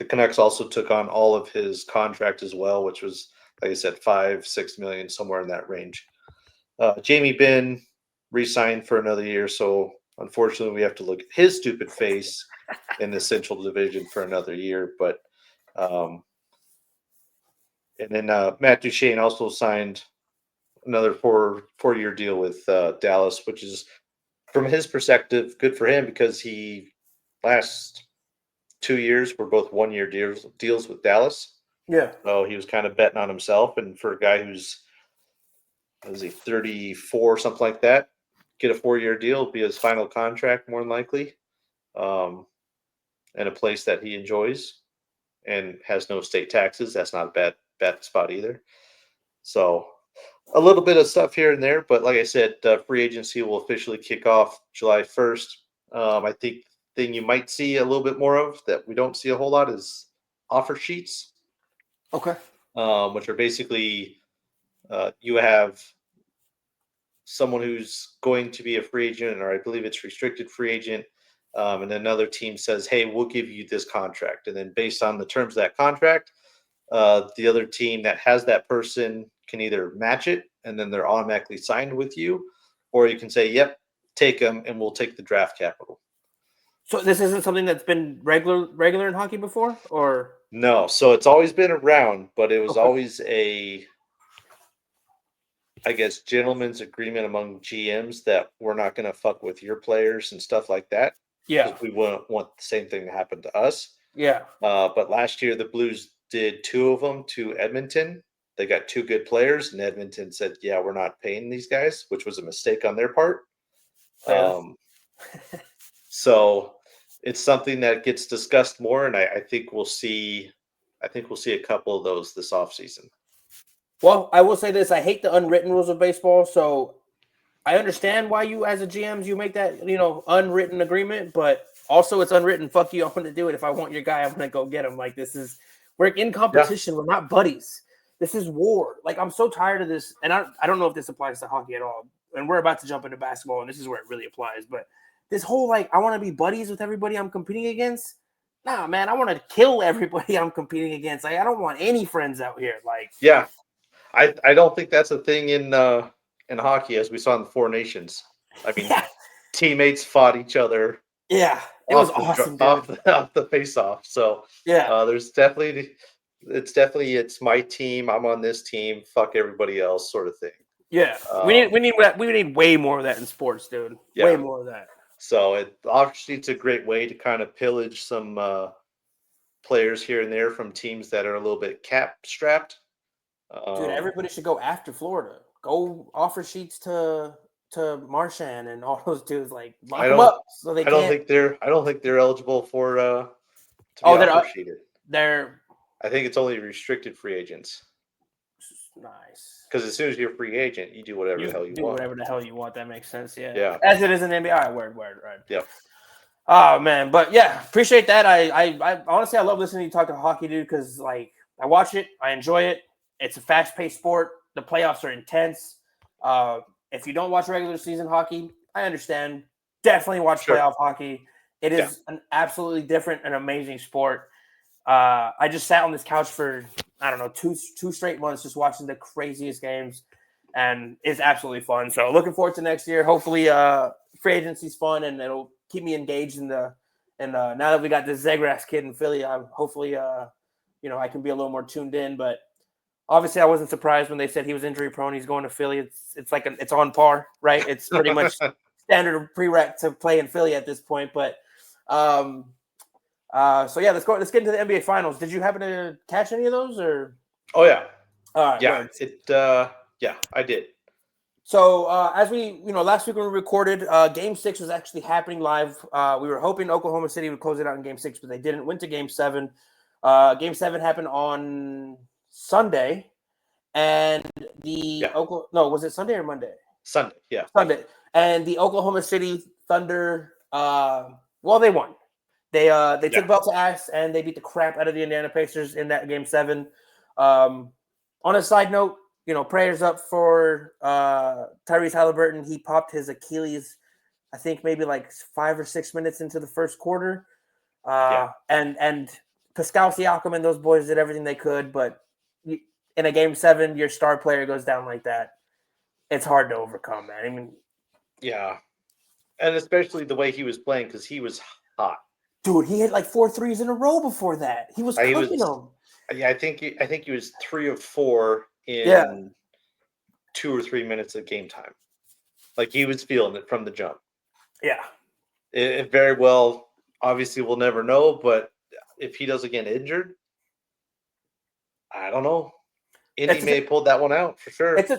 Canucks also took on all of his contract as well, which was, like I said, $5-6 million, somewhere in that range. Jamie Benn re-signed for another year, so unfortunately we have to look at his stupid face in the Central Division for another year. But and then Matt Duchene also signed another four-year deal with Dallas, which is, from his perspective, good for him because he last 2 years were both 1-year deals with Dallas. Yeah. So he was kind of betting on himself, and for a guy who's, what is he, 34, something like that, get a 4-year deal, be his final contract more than likely, in a place that he enjoys and has no state taxes. That's not a bad spot either. So a little bit of stuff here and there, but like I said, free agency will officially kick off July 1st. I think the thing you might see a little bit more of that we don't see a whole lot is offer sheets. Okay. Which are basically you have someone who's going to be a free agent, or I believe it's restricted free agent, and another team says, hey, we'll give you this contract. And then based on the terms of that contract, the other team that has that person can either match it and then they're automatically signed with you, or you can say, yep, take them and we'll take the draft capital. So this isn't something that's been regular in hockey before, or? No. So it's always been around, but it was always I guess, gentleman's agreement among GMs that we're not going to fuck with your players and stuff like that. Yeah. Because we wouldn't want the same thing to happen to us. Yeah. But last year, the Blues did 2 of them to Edmonton. They got 2 good players, and Edmonton said, yeah, we're not paying these guys, which was a mistake on their part. So it's something that gets discussed more, and I think we'll see a couple of those this offseason. Well, I will say this. I hate the unwritten rules of baseball, so I understand why you, as a GM, you make that, unwritten agreement, but also it's unwritten. Fuck you, I'm going to do it. If I want your guy, I'm going to go get him. Like, we're in competition. Yeah. We're not buddies. This is war. Like, I'm so tired of this. And I don't know if this applies to hockey at all. And we're about to jump into basketball, and this is where it really applies. But this whole, I want to be buddies with everybody I'm competing against. Nah, man, I want to kill everybody I'm competing against. Like, I don't want any friends out here. Like, yeah. I don't think that's a thing in hockey, as we saw in the Four Nations. I mean, teammates fought each other. Yeah, it was awesome, off the face-off. So yeah, there's it's my team. I'm on this team. Fuck everybody else, sort of thing. Yeah, we need way more of that in sports, dude. Yeah. Way more of that. So obviously it's a great way to kind of pillage some players here and there from teams that are a little bit cap strapped. Dude, everybody should go after Florida. Go offer sheets to Marchand and all those dudes. Like, lock them up so they. I don't think they're eligible for. To be offer sheeted. I think it's only restricted free agents. Nice. Because as soon as you're a free agent, you do whatever the hell you want. Whatever the hell you want. That makes sense. Yeah. Yeah. As it is in the NBA. All right, word, right. Yeah. Oh man, but yeah, appreciate that. I honestly I love listening to you talk to hockey, dude, because I watch it, I enjoy it. It's a fast-paced sport. The playoffs are intense. If you don't watch regular season hockey, I understand. Definitely watch playoff hockey. It is an absolutely different and amazing sport. I just sat on this couch for, I don't know, two straight months just watching the craziest games, and it's absolutely fun. So looking forward to next year. Hopefully free agency's fun, and it'll keep me engaged in now that we got this Zegras kid in Philly, hopefully I can be a little more tuned in, but obviously, I wasn't surprised when they said he was injury prone. He's going to Philly. It's like it's on par, right? It's pretty much standard prereq to play in Philly at this point. But so yeah, let's get into the NBA Finals. Did you happen to catch any of those, or? Oh yeah, all right. Yeah, I did. So as we last week when we recorded, Game 6 was actually happening live. We were hoping Oklahoma City would close it out in Game 6, but they didn't. Went to Game 7. Game 7 happened on Sunday, and was it Sunday or Monday? Sunday, yeah. Sunday. And the Oklahoma City Thunder, they won. They took belt to ass, and they beat the crap out of the Indiana Pacers in that Game 7. On a side note, prayers up for Tyrese Halliburton. He popped his Achilles, I think maybe like 5 or 6 minutes into the first quarter. And Pascal Siakam and those boys did everything they could, but in a Game 7, your star player goes down like that. it's hard to overcome, man. I mean, Yeah, and especially the way he was playing because he was hot. dude, he hit like 4 threes in a row before that. He was He cooking was. them. Yeah, I think he was 3 of 4 Yeah. in 2 or 3 minutes of game time. Like he was feeling it from the jump. Yeah. It very well, obviously, we'll never know. But if he doesn't get injured, I don't know. Indy may have pulled that one out for sure. It's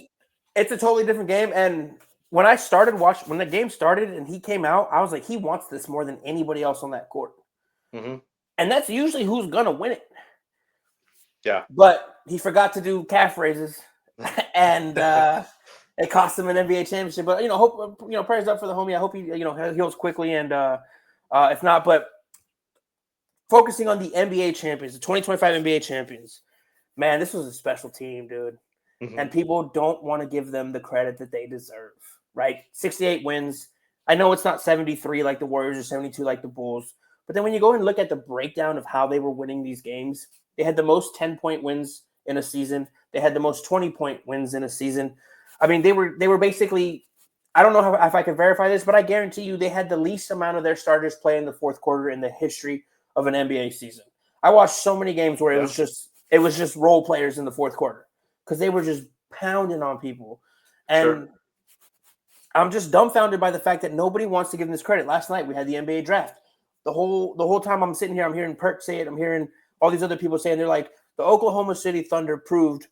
a totally different game. And when I started watching, when the game started and he came out, I was like, he wants this more than anybody else on that court. Mm-hmm. And that's usually who's gonna win it. Yeah. But he forgot to do calf raises, and it cost him an NBA championship. But hope prayers up for the homie. I hope he heals quickly, and if not, but focusing on the NBA champions, the 2025 NBA champions. Man, this was a special team, dude. Mm-hmm. And people don't want to give them the credit that they deserve, right? 68 wins. I know it's not 73 like the Warriors or 72 like the Bulls. But then when you go and look at the breakdown of how they were winning these games, they had the most 10-point wins in a season. They had the most 20-point wins in a season. I mean, they were basically, I don't know if I can verify this, but I guarantee you they had the least amount of their starters play in the fourth quarter in the history of an NBA season. I watched so many games where it was just role players in the fourth quarter because they were just pounding on people. And I'm just dumbfounded by the fact that nobody wants to give them this credit. Last night we had the NBA draft. The whole time I'm sitting here, I'm hearing Perk say it. I'm hearing all these other people saying they're like, the Oklahoma City Thunder proved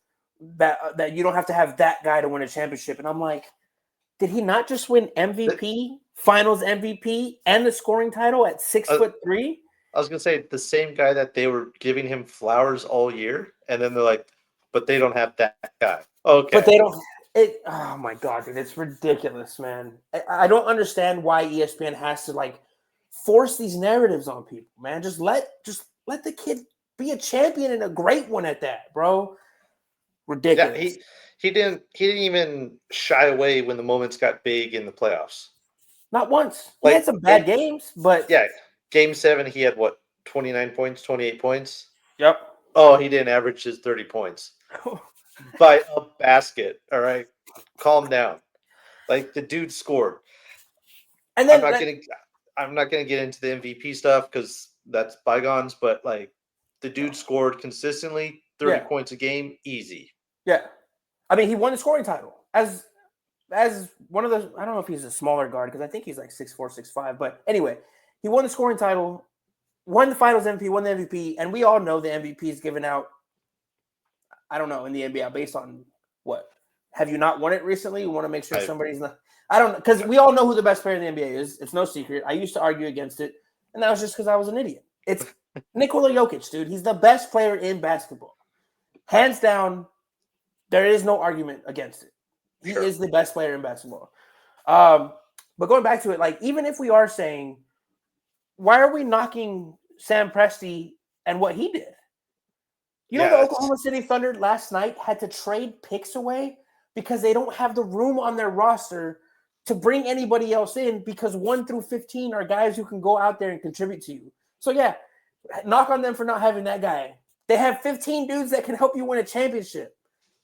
that you don't have to have that guy to win a championship. And I'm like, did he not just win MVP, Finals MVP, and the scoring title at 6'3"? I was gonna say the same guy that they were giving him flowers all year, and then they're like, but they don't have that guy. Okay, but they don't. Oh my god, dude, it's ridiculous, man. I don't understand why ESPN has to like force these narratives on people, man. Just let the kid be a champion and a great one at that, bro. Ridiculous. Yeah, he didn't even shy away when the moments got big in the playoffs. Not once. He had some bad games, but yeah, Game 7 he had what, 29 points, 28 points. Yep. Oh, he didn't average his 30 points by a basket. All right, calm down. Like the dude scored. And then I'm not gonna get into the MVP stuff because that's bygones. But like the dude scored consistently, 30 points a game, easy. Yeah, I mean he won the scoring title as one of the. I don't know if he's a smaller guard because I think he's like 6'4", 6'5". But anyway, he won the scoring title, won the Finals MVP, won the MVP, and we all know the MVP is given out. I don't know in the NBA based on what? Have you not won it recently? You want to make sure somebody's not. I don't know because we all know who the best player in the NBA is. It's no secret. I used to argue against it, and that was just because I was an idiot. It's Nikola Jokic, dude. He's the best player in basketball, hands down. There is no argument against it. He is the best player in basketball. But going back to it, like even if we are saying, why are we knocking Sam Presti and what he did? You know, the Oklahoma City Thunder last night had to trade picks away because they don't have the room on their roster to bring anybody else in because 1 through 15 are guys who can go out there and contribute to you. So yeah, knock on them for not having that guy. They have 15 dudes that can help you win a championship.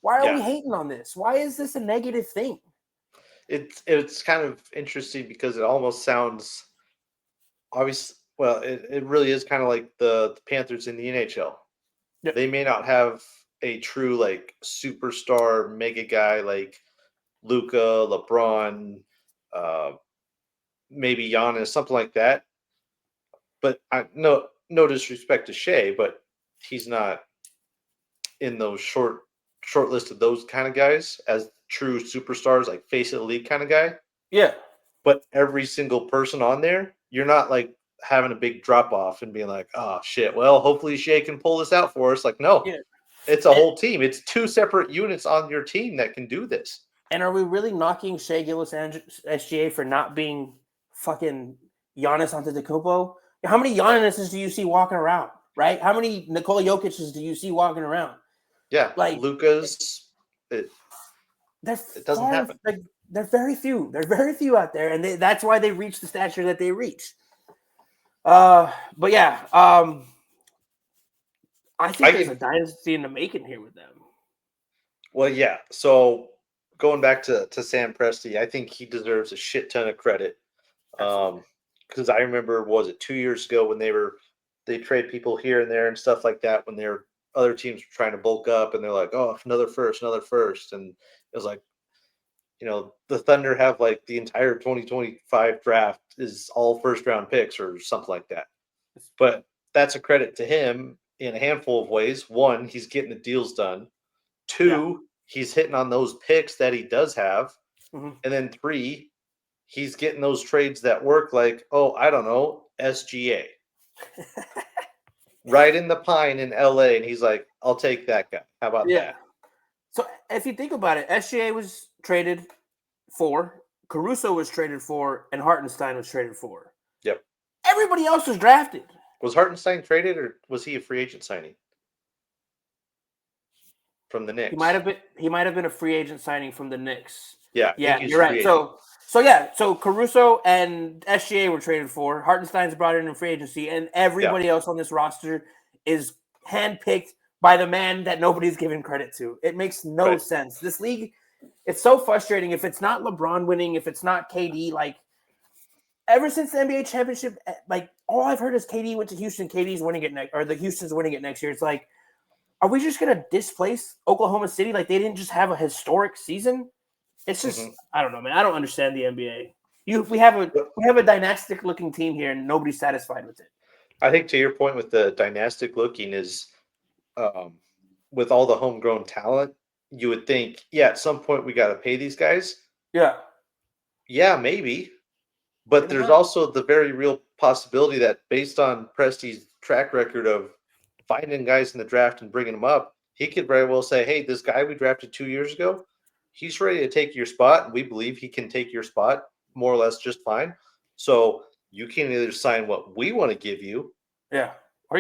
Why are we hating on this? Why is this a negative thing? It's kind of interesting because it almost sounds obvious. Well, it really is kind of like the Panthers in the NHL. Yep. They may not have a true like superstar mega guy like Luka, LeBron, maybe Giannis, something like that. But no disrespect to Shea, but he's not in those short list of those kind of guys as true superstars, like face of the league kind of guy. Yeah. But every single person on there, you're not like having a big drop off and being like, oh shit, well, hopefully Shea can pull this out for us. Like, no, it's a whole team. It's 2 separate units on your team that can do this. And are we really knocking Shea Gilgeous-Alexander for not being fucking Giannis Antetokounmpo? How many Giannis's do you see walking around, right? How many Nikola Jokic's do you see walking around? Yeah, like Luka's. It doesn't happen. They're very few. They're very few out there, and that's why they reach the stature that they reach. But yeah, I think there's a dynasty in the making here with them. Well, yeah. So going back to Sam Presti, I think he deserves a shit ton of credit. Because I remember, was it 2 years ago when they trade people here and there and stuff like that when their other teams were trying to bulk up and they're like, oh, another first, and it was like, the Thunder have like the entire 2025 draft is all first round picks or something like that. But that's a credit to him in a handful of ways. One, he's getting the deals done. Two, he's hitting on those picks that he does have. Mhm. And then three, he's getting those trades that work like, oh, I don't know, SGA. Right in the Pine in LA. And he's like, I'll take that guy. How about that? So if you think about it, SGA was traded for, Caruso was traded for, and Hartenstein was traded for. Yep. Everybody else was drafted. Was Hartenstein traded or was he a free agent signing from the Knicks? He might have been a free agent signing from the Knicks. Yeah, you're right. So Caruso and SGA were traded for. Hartenstein's brought in free agency, and everybody else on this roster is handpicked by the man that nobody's giving credit to. It makes no sense. This league, it's so frustrating. If it's not LeBron winning, if it's not KD, like ever since the NBA championship, like all I've heard is KD went to Houston. KD's winning it next, or the Houston's winning it next year. It's like, are we just gonna displace Oklahoma City? Like they didn't just have a historic season. It's just I don't know, man. I don't understand the NBA. We have a dynastic looking team here, and nobody's satisfied with it. I think to your point with the dynastic looking is, with all the homegrown talent, you would think, at some point we got to pay these guys. Yeah, maybe. But there's also the very real possibility that based on Presti's track record of finding guys in the draft and bringing them up, he could very well say, hey, this guy we drafted 2 years ago, he's ready to take your spot. And we believe he can take your spot more or less just fine. So you can either sign what we want to give you. Yeah. Or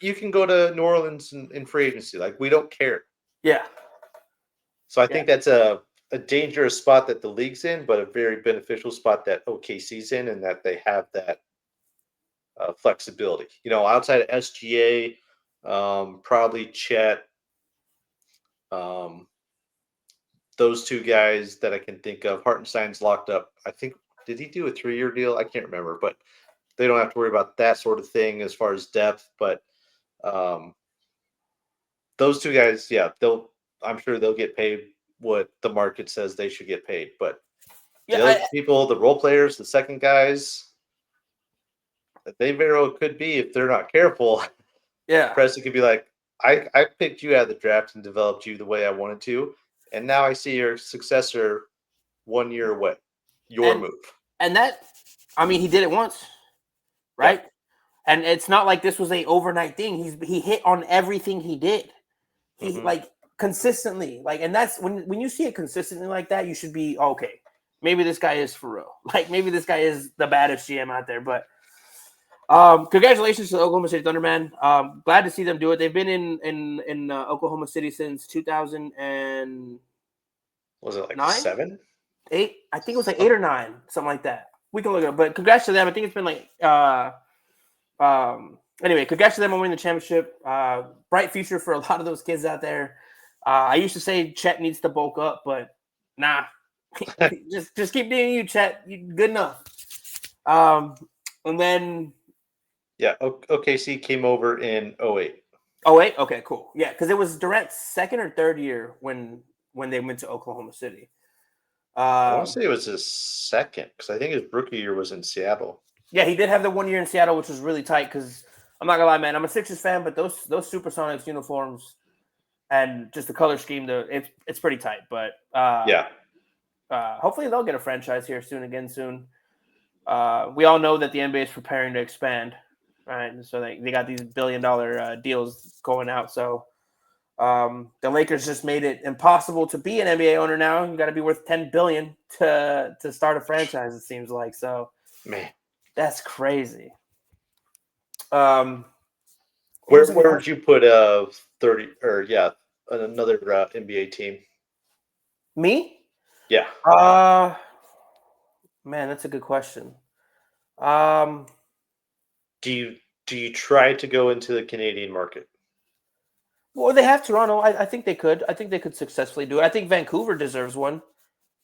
you can go to New Orleans in free agency. Like, we don't care. Yeah. So I think that's a dangerous spot that the league's in, but a very beneficial spot that OKC's in, and that they have that flexibility. Outside of SGA, probably Chet, those two guys that I can think of. Hartenstein's locked up. I think, did he do a 3-year deal? I can't remember, but they don't have to worry about that sort of thing as far as depth. But those two guys, I'm sure they'll get paid what the market says they should get paid. But the other people, the role players, the second guys, they very well could be, if they're not careful. Presti could be like, I picked you out of the draft and developed you the way I wanted to, and now I see your successor 1 year away. Move. And that, I mean, he did it once, right? Yeah. And it's not like this was a overnight thing. He hit on everything he did. He like consistently, like, and that's when you see it consistently like that, you should be okay. Maybe this guy is for real. Like maybe this guy is the baddest GM out there. But congratulations to the Oklahoma City Thunder, man. Glad to see them do it. They've been in Oklahoma City since 2000 and was it like 9? 7? 8? I think it was like 8 or 9, something like that. We can look it up. But congrats to them. I think it's been like anyway, congrats to them on winning the championship. Bright future for a lot of those kids out there. I used to say Chet needs to bulk up, but nah. just keep doing you, Chet. You're good enough. And then OKC came over in 08. 08? Okay, cool. Yeah, because it was Durant's second or third year when they went to Oklahoma City. I want to say it was his second, because I think his rookie year was in Seattle. Yeah, he did have the 1 year in Seattle, which was really tight. Because I'm not gonna lie, man, I'm a Sixers fan, but those Supersonics uniforms and just the color scheme, it's pretty tight. But hopefully they'll get a franchise here soon. We all know that the NBA is preparing to expand, right? And so they got these $1 billion deals going out. So the Lakers just made it impossible to be an NBA owner now. You got to be worth $10 billion to start a franchise. It seems like so. Man, that's crazy. Where would you put 30 or another NBA team? Me? Yeah. Man, that's a good question. Do you try to go into the Canadian market? Well, they have Toronto. I think they could. I think they could successfully do it. I think Vancouver deserves one,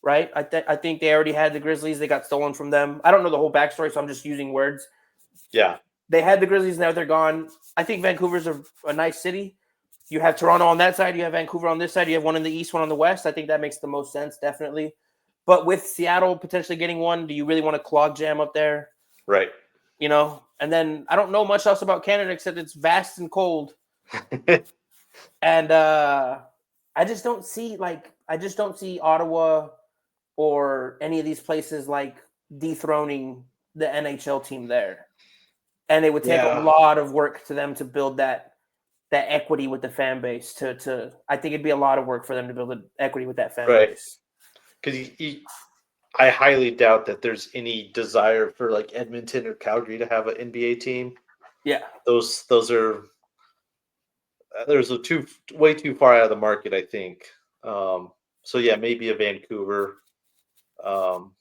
right? I think they already had the Grizzlies. They got stolen from them. I don't know the whole backstory, so I'm just using words. Yeah. They had the Grizzlies, now they're gone. I think Vancouver's a nice city. You have Toronto on that side. You have Vancouver on this side. You have one in the east, one on the west. I think that makes the most sense, definitely. But with Seattle potentially getting one, do you really want to clog jam up there? Right. You know? And then I don't know much else about Canada except it's vast and cold. And I just don't see Ottawa or any of these places like dethroning the NHL team there. And it would take a lot of work to them to build that equity with the fan base. I think it'd be a lot of work for them to build an equity with that fan base. Because I highly doubt that there's any desire for like Edmonton or Calgary to have an NBA team. Yeah, those are way too far out of the market, I think. So yeah, maybe a Vancouver. But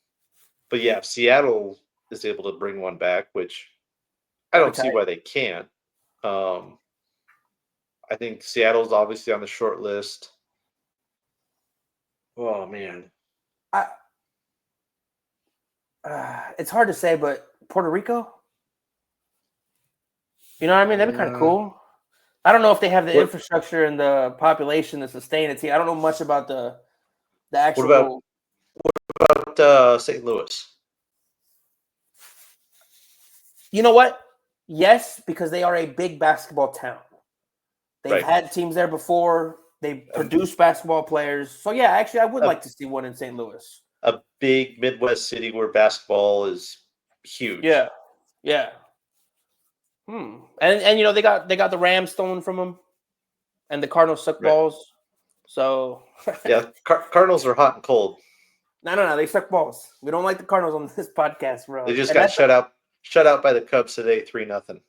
yeah, if Seattle is able to bring one back, which I don't see why they can't. I think Seattle's obviously on the short list. Oh man, it's hard to say, but Puerto Rico. You know what I mean? That'd be kind of cool. I don't know if they have the infrastructure and the population to sustain a team. I don't know much about the actual. What about St. Louis? You know what? Yes, because they are a big basketball town. They've had teams there before. They produce basketball players. So yeah, actually, I would like to see one in St. Louis. A big Midwest city where basketball is huge. Yeah. And you know they got the Rams stolen from them, and the Cardinals suck balls. So yeah, Cardinals are hot and cold. No, they suck balls. We don't like the Cardinals on this podcast, bro. They just got shut out by the Cubs today, 3-0.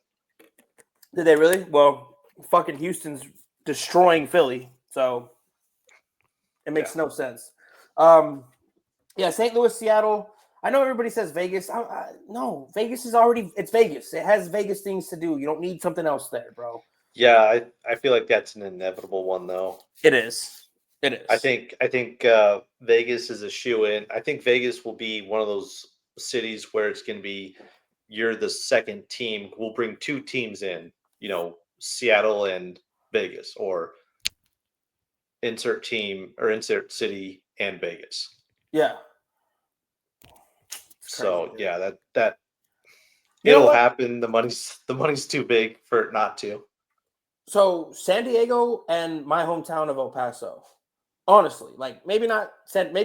Did they really? Well, fucking Houston's destroying Philly, so it makes no sense. Yeah, St. Louis, Seattle. I know everybody says Vegas. No, Vegas is it's Vegas. It has Vegas things to do. You don't need something else there, bro. Yeah, I feel like that's an inevitable one, though. It is. I think Vegas is a shoo-in. I think Vegas will be one of those cities where it's going to be you're the second team. We'll bring two teams in, Seattle and Vegas, or insert team or insert city and Vegas. Yeah. So yeah, that it'll happen. The money's too big for it not to. So San Diego and my hometown of El Paso, honestly, like maybe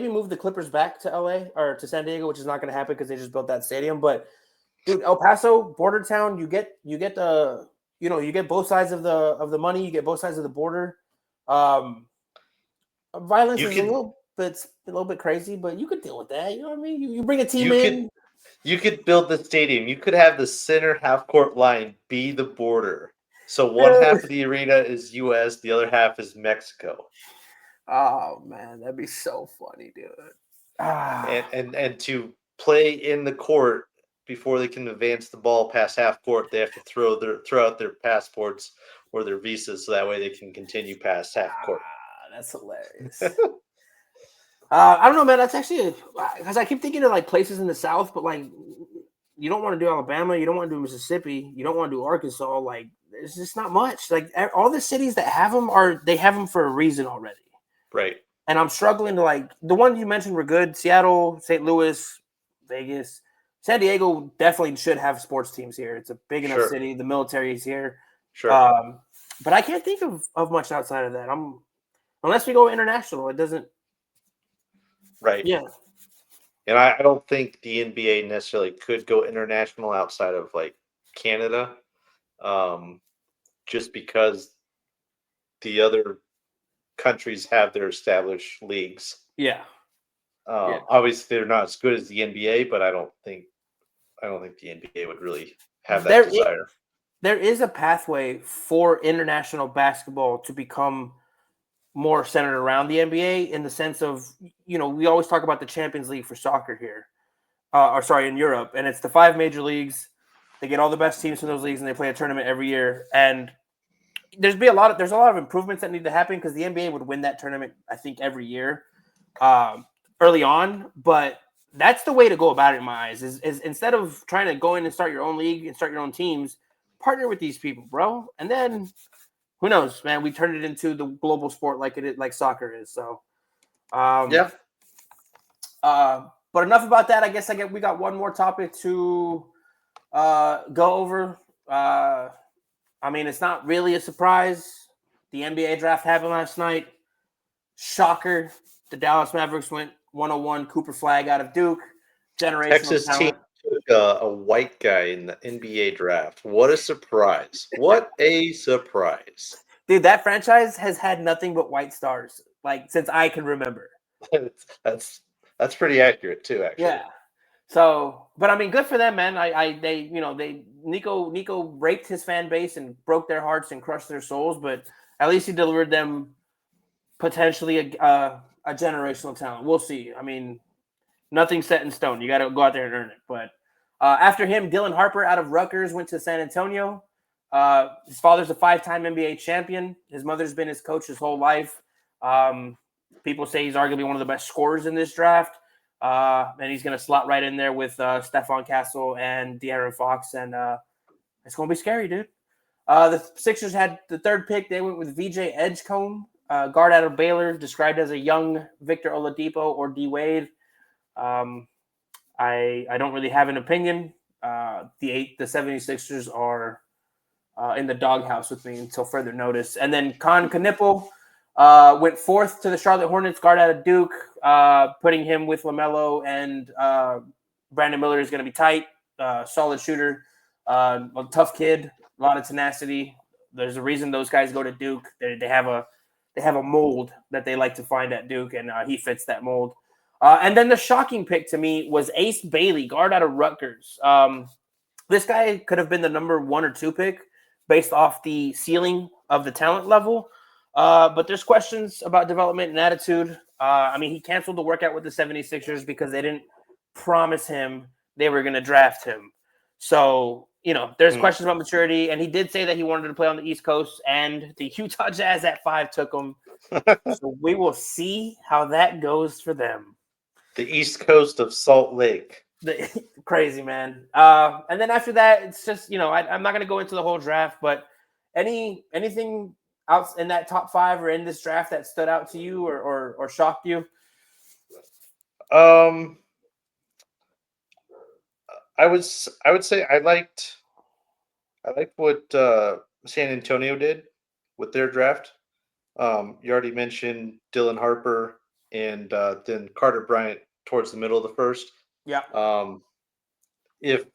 move the Clippers back to LA or to San Diego, which is not going to happen because they just built that stadium. But dude, El Paso, border town, you get you get both sides of the money, you get both sides of the border. Violence is a little bit crazy, but you could deal with that. You know what I mean? You bring a team in. You could build the stadium. You could have the center half court line be the border. So one half of the arena is U.S., the other half is Mexico. Oh man, that'd be so funny, dude. And to play in the court before they can advance the ball past half court, they have to throw out their passports or their visas, so that way they can continue past half court. That's hilarious. I don't know, man. That's actually because I keep thinking of like places in the South, but like you don't want to do Alabama, you don't want to do Mississippi, you don't want to do Arkansas. Like there's just not much. Like all the cities that have them they have them for a reason already. Right. And I'm struggling to like the ones you mentioned were good. Seattle, St. Louis, Vegas, San Diego definitely should have sports teams here. It's a big enough city. The military is here. Sure. But I can't think of much outside of that. Unless we go international, it doesn't. Right. Yeah. And I don't think the NBA necessarily could go international outside of like Canada, just because the other countries have their established leagues. Yeah. Obviously, they're not as good as the NBA, but I don't think the NBA would really have that desire. There is a pathway for international basketball to become more centered around the NBA in the sense of, we always talk about the Champions League for soccer here, in Europe. And it's the 5 major leagues. They get all the best teams from those leagues and they play a tournament every year. And there's a lot of improvements that need to happen because the NBA would win that tournament, I think, every year early on. But that's the way to go about it in my eyes. Is instead of trying to go in and start your own league and start your own teams, partner with these people, bro. And then who knows, man? We turned it into the global sport like soccer is. So Yeah. But enough about that. I guess we got one more topic to go over. I mean, it's not really a surprise. The NBA draft happened last night. Shocker. The Dallas Mavericks went 101 Cooper Flag out of Duke. Generational Texas talent. team took a white guy in the NBA draft. What a surprise. What a surprise. Dude, that franchise has had nothing but white stars, like, since I can remember. That's pretty accurate too, actually. Yeah. So, but I mean, good for them, man. Nico raped his fan base and broke their hearts and crushed their souls, but at least he delivered them potentially a generational talent. We'll see. I mean, nothing's set in stone. You got to go out there and earn it. But after him, Dylan Harper out of Rutgers went to San Antonio. His father's a 5-time NBA champion. His mother's been his coach his whole life. People say he's arguably one of the best scorers in this draft. And he's going to slot right in there with Stephon Castle and De'Aaron Fox. And it's going to be scary, dude. The Sixers had the third pick. They went with VJ Edgecombe, guard out of Baylor, described as a young Victor Oladipo or D Wade. I don't really have an opinion. The 76ers are in the doghouse with me until further notice. And then Con Knipple went fourth to the Charlotte Hornets, guard out of Duke, putting him with LaMelo, and Brandon Miller is going to be tight, solid shooter, a tough kid, a lot of tenacity. There's a reason those guys go to Duke. They have a mold that they like to find at Duke, and he fits that mold. And then the shocking pick to me was Ace Bailey, guard out of Rutgers. This guy could have been the number 1 or 2 pick based off the ceiling of the talent level. But there's questions about development and attitude. I mean, he canceled the workout with the 76ers because they didn't promise him they were going to draft him. So, there's questions about maturity. And he did say that he wanted to play on the East Coast, and the Utah Jazz at 5 took him. So we will see how that goes for them. The East Coast of Salt Lake. Crazy, man. And then after that, it's just, I'm not going to go into the whole draft, but anything out in that top 5 or in this draft that stood out to you or shocked you? I would say I liked what San Antonio did with their draft. You already mentioned Dylan Harper and then Carter Bryant towards the middle of the first. Yeah. If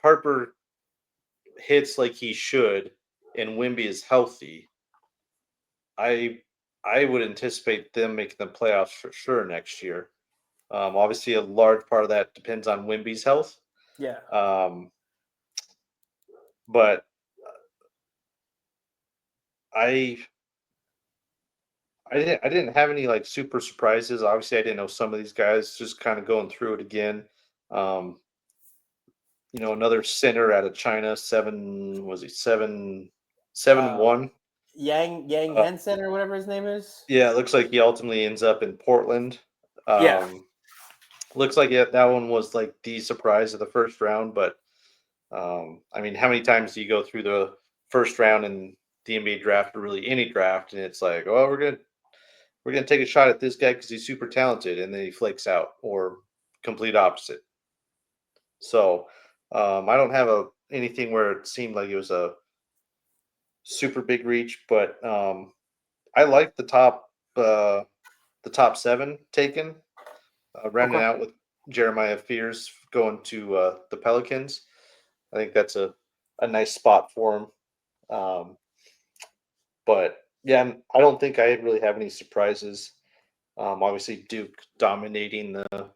Harper hits like he should and Wemby is healthy, I would anticipate them making the playoffs for sure next year. Obviously, a large part of that depends on Wemby's health. Yeah. But I didn't have any like super surprises. Obviously, I didn't know some of these guys. Just kind of going through it again. Another center out of China, 7-1. Yang Hansen or whatever his name is. Yeah, it looks like he ultimately ends up in Portland. Looks like that one was like the surprise of the first round. But I mean, how many times do you go through the first round in the NBA draft or really any draft, and it's like, oh, we're gonna take a shot at this guy because he's super talented, and then he flakes out, or complete opposite. So I don't have anything where it seemed like it was a super big reach, but I like the top 7 taken, rounding out with Jeremiah Fears going to the Pelicans. I think that's a nice spot for him. But yeah, I don't think I really have any surprises. Obviously, Duke dominating the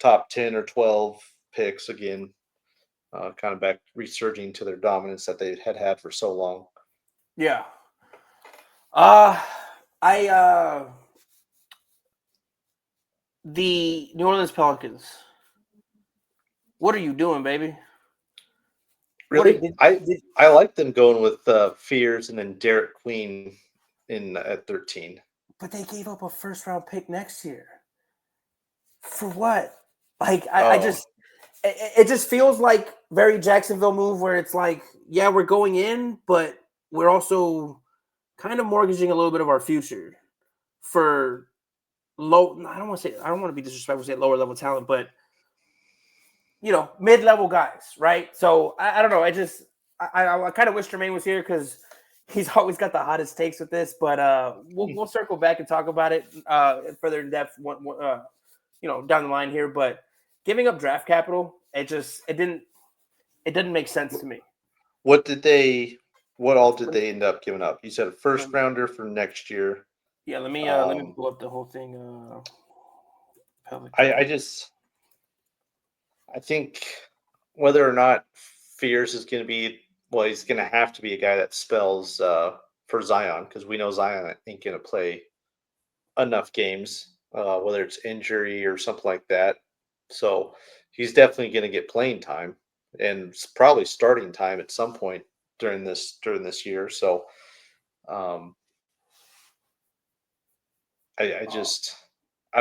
top 10 or 12 picks again, kind of back resurging to their dominance that they had for so long. Yeah. The New Orleans Pelicans. What are you doing, baby? Really? I like them going with Fears and then Derek Queen at 13. but they gave up a first round pick next year. For what? Like Oh. it just feels like very Jacksonville move where it's like, yeah, we're going in, but we're also kind of mortgaging a little bit of our future for low. I don't want to be disrespectful to say lower level talent, but mid level guys, right? So I don't know. I kind of wish Jermaine was here because he's always got the hottest takes with this. But we'll circle back and talk about it further in depth, down the line here. But giving up draft capital, it didn't make sense to me. What all did they end up giving up? You said a first rounder for next year. Yeah, let me pull up the whole thing. I think whether or not Fears is going to be, well, he's going to have to be a guy that spells for Zion, because we know Zion ain't going to play enough games, whether it's injury or something like that. So he's definitely going to get playing time and probably starting time at some point during this year. So I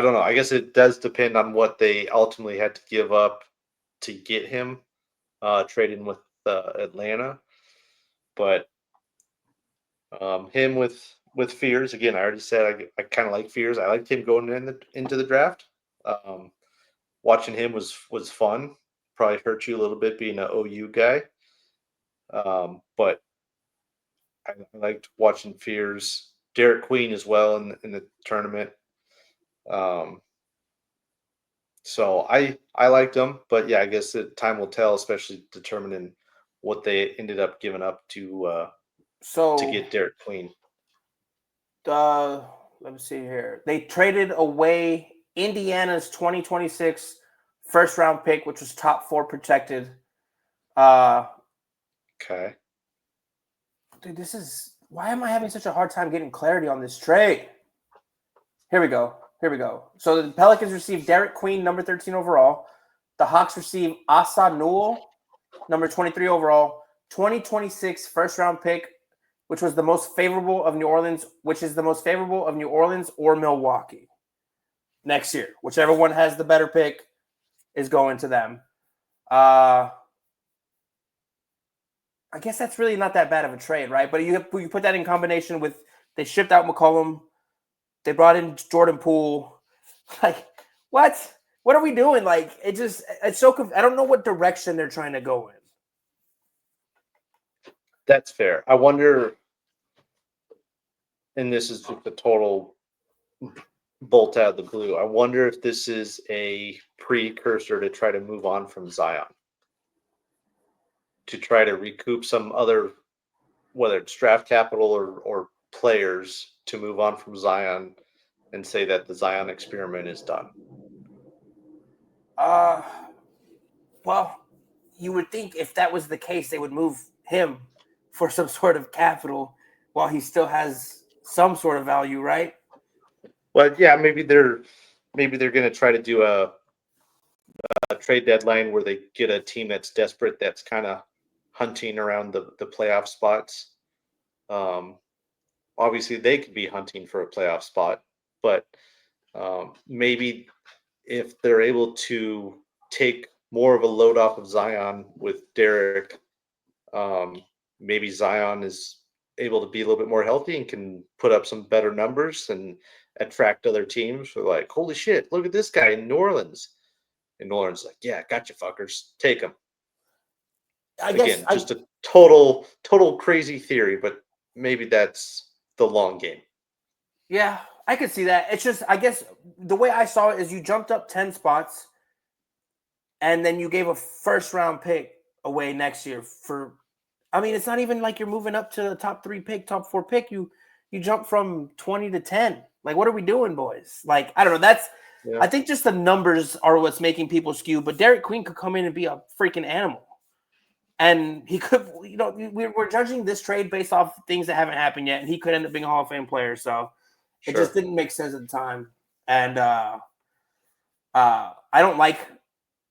don't know. I guess it does depend on what they ultimately had to give up to get him trading with Atlanta. But him with Fears, again, I already said I kind of like Fears. I liked him going into the draft. Watching him was fun. Probably hurt you a little bit being an OU guy. But I liked watching Fears. Derek Queen as well in the tournament. So I liked them, but yeah, I guess time will tell, especially determining what they ended up giving up to get Derek Queen. Let me see here. They traded away Indiana's 2026 first round pick, which was top 4 protected. Okay. Dude, why am I having such a hard time getting clarity on this trade? Here we go. So the Pelicans received Derek Queen, number 13 overall. The Hawks received Asa Newell, number 23 overall. 2026 first round pick, which is the most favorable of New Orleans or Milwaukee next year. Whichever one has the better pick is going to them. I guess that's really not that bad of a trade, right? But you put that in combination with they shipped out McCollum. They brought in Jordan Poole. Like, what? What are we doing? Like, it's so I don't know what direction they're trying to go in. That's fair. I wonder, and this is just a total bolt out of the blue, I wonder if this is a precursor to try to move on from Zion, to try to recoup some other, whether it's draft capital or players, to move on from Zion and say that the Zion experiment is done. Well, you would think if that was the case, they would move him for some sort of capital while he still has some sort of value, right? Well, yeah, maybe they're going to try to do a trade deadline where they get a team that's desperate, that's kind of hunting around the playoff spots. Obviously, they could be hunting for a playoff spot, but maybe if they're able to take more of a load off of Zion with Derek, maybe Zion is able to be a little bit more healthy and can put up some better numbers and attract other teams. They're like, holy shit, look at this guy in New Orleans. And New Orleans is like, yeah, gotcha, fuckers. Take him. Again, just a total crazy theory, but maybe that's the long game. Yeah, I could see that. It's just, I guess the way I saw it is you jumped up 10 spots and then you gave a first round pick away next year it's not even like you're moving up to the top 3 pick, top 4 pick. You jump from 20 to 10. Like, what are we doing, boys? Like, I don't know. I think just the numbers are what's making people skew, but Derek Queen could come in and be a freaking animal. And he could, we're judging this trade based off things that haven't happened yet, and he could end up being a Hall of Fame player. So it just didn't make sense at the time. And I don't like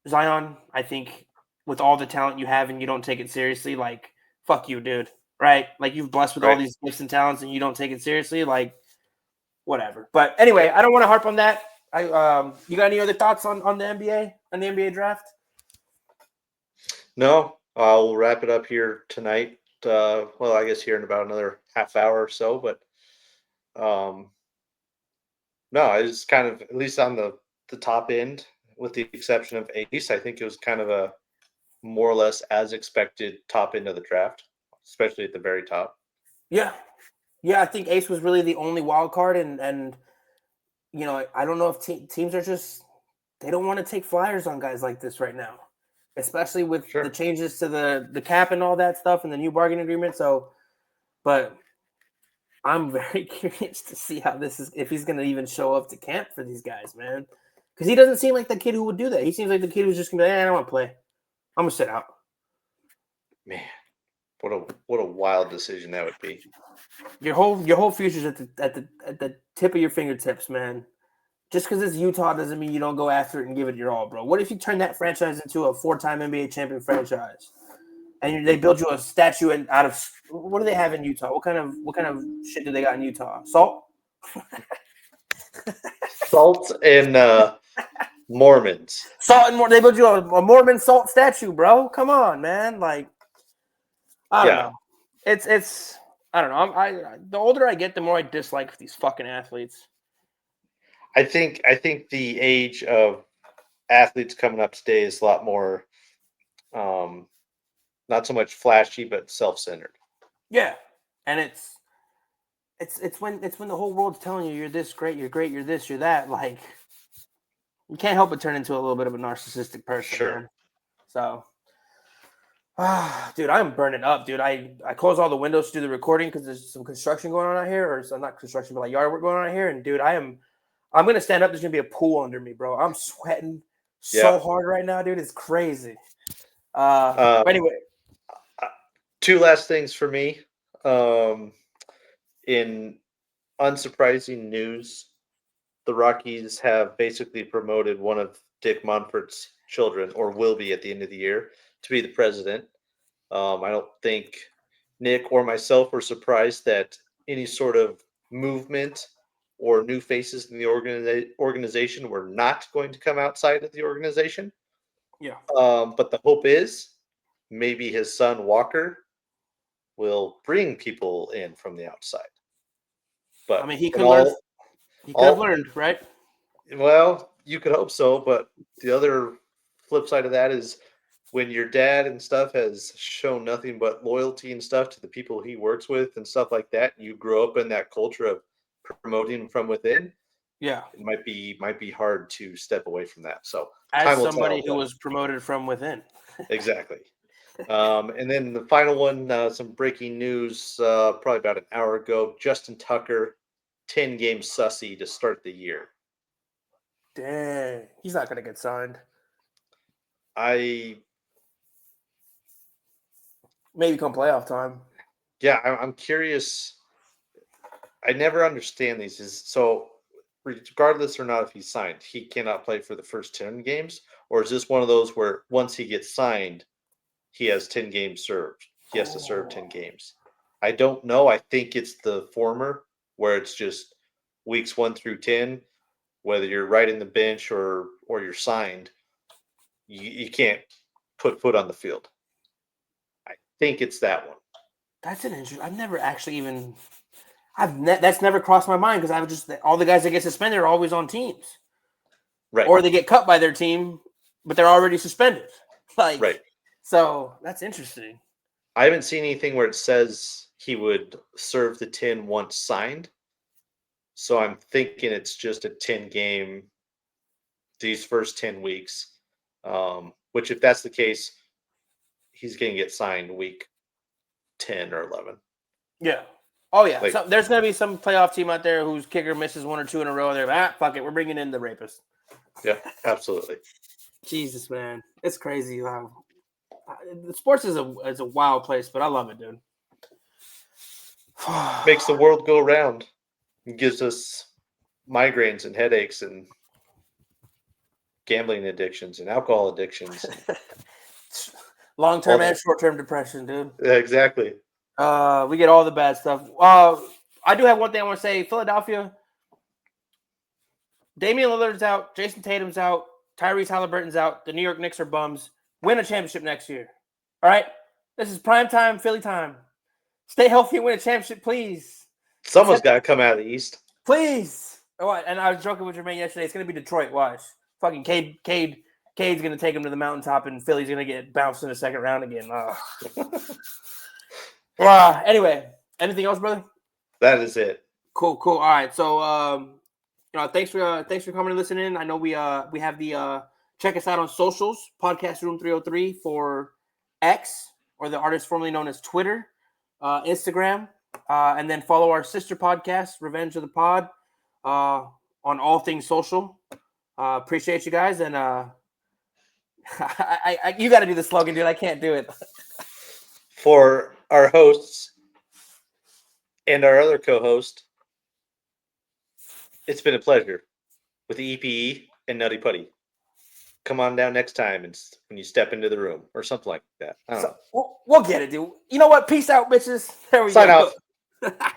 Zion. I think with all the talent you have and you don't take it seriously, like, fuck you, dude. Right? Like, you've blessed with all these gifts and talents and you don't take it seriously, like, whatever. But anyway, I don't want to harp on that. You got any other thoughts on the NBA draft? No, I'll wrap it up here tonight. Well, I guess here in about another half hour or so, but no, it's kind of, at least on the top end, with the exception of Ace, I think it was kind of a more or less as expected top end of the draft, especially at the very top. Yeah. Yeah, I think Ace was really the only wild card, and you know, I don't know if teams are just, they don't want to take flyers on guys like this right now, especially with the changes to the cap and all that stuff and the new bargaining agreement. So, but I'm very curious to see how this is, if he's going to even show up to camp for these guys, man. Because he doesn't seem like the kid who would do that. He seems like the kid who's just going to be like, I don't want to play. I'm going to sit out. Man, what a wild decision that would be. Your whole future's at the tip of your fingertips, man. Just because it's Utah doesn't mean you don't go after it and give it your all, bro. What if you turn that franchise into a 4-time NBA champion franchise, and they build you a statue out of, what do they have in Utah? What kind of shit do they got in Utah? Salt. Salt and Mormons. Salt and more. They built you a Mormon salt statue, bro. Come on, man. Like, I don't know. It's I don't know. The older I get, the more I dislike these fucking athletes. I think the age of athletes coming up today is a lot more, not so much flashy, but self-centered. Yeah, and it's when the whole world's telling you you're this great, you're great, you're this, you're that. Like, you can't help but turn into a little bit of a narcissistic person. Sure. Man. So, dude, I'm burning up, dude. I close all the windows to do the recording because there's some construction going on out here, or so not construction, but like yard work going on out here. And dude, I'm gonna stand up. There's gonna be a pool under me, bro. I'm sweating so hard right now, dude. It's crazy. Anyway, two last things for me. In unsurprising news, the Rockies have basically promoted one of Dick Monfort's children, or will be at the end of the year, to be the president. I don't think Nick or myself were surprised that any sort of movement or new faces in the organization were not going to come outside of the organization. Yeah. But the hope is maybe his son Walker will bring people in from the outside. But I mean, he could learn. He could have learned, right? Well, you could hope so, but the other flip side of that is when your dad and stuff has shown nothing but loyalty and stuff to the people he works with and stuff like that, and you grow up in that culture of promoting from within. Yeah, it might be hard to step away from that. So, as somebody who was promoted from within, exactly. And then the final one, some breaking news, probably about an hour ago. Justin Tucker, 10-game sussy to start the year. Dang, he's not going to get signed. Maybe come playoff time. Yeah, I'm curious. I never understand these. So, regardless or not if he's signed, he cannot play for the first 10 games? Or is this one of those where once he gets signed, he has 10 games served? He has to serve 10 games. I don't know. I think it's the former, where it's just weeks 1 through 10, whether you're right in the bench or you're signed, you can't put foot on the field. I think it's that one. That's an interesting. I've never actually even. That's never crossed my mind because I've just, all the guys that get suspended are always on teams, right? Or they get cut by their team, but they're already suspended. Like, right. So that's interesting. I haven't seen anything where it says he would serve the 10 once signed. So I'm thinking it's just a 10-game these first 10 weeks. Which, if that's the case, he's going to get signed week 10 or 11. Yeah. Oh, yeah. So there's going to be some playoff team out there whose kicker misses 1 or 2 in a row. They're fuck it. We're bringing in the rapist. Yeah, absolutely. Jesus, man. It's crazy. Wow. The sports is a wild place, but I love it, dude. Makes the world go round. It gives us migraines and headaches and gambling addictions and alcohol addictions. Long-term and short-term depression, dude. Yeah, exactly. We get all the bad stuff. I do have one thing I want to say. Philadelphia, Damian Lillard's out, Jason Tatum's out, Tyrese Halliburton's out. The New York Knicks are bums. Win a championship next year. All right? This is prime time, Philly time. Stay healthy and win a championship, please. Someone's got to come out of the East. Please. Oh, and I was joking with Jermaine yesterday. It's going to be Detroit. Watch. Fucking Cade's going to take him to the mountaintop, and Philly's going to get bounced in the second round again. Anyway, anything else, brother? That is it. Cool. All right. So, thanks for coming and listening. I know we have the check us out on socials, Podcast Room 303 for X, or the artist formerly known as Twitter, Instagram, and then follow our sister podcast, Revenge of the Pod, on all things social. Appreciate you guys, and you got to do the slogan, dude. I can't do it. For our hosts and our other co-host, it's been a pleasure with the EPE and Nutty Putty. Come on down next time and when you step into the room or something like that. I don't know. We'll get it, dude. You know what? Peace out, bitches. There we Sign go. out.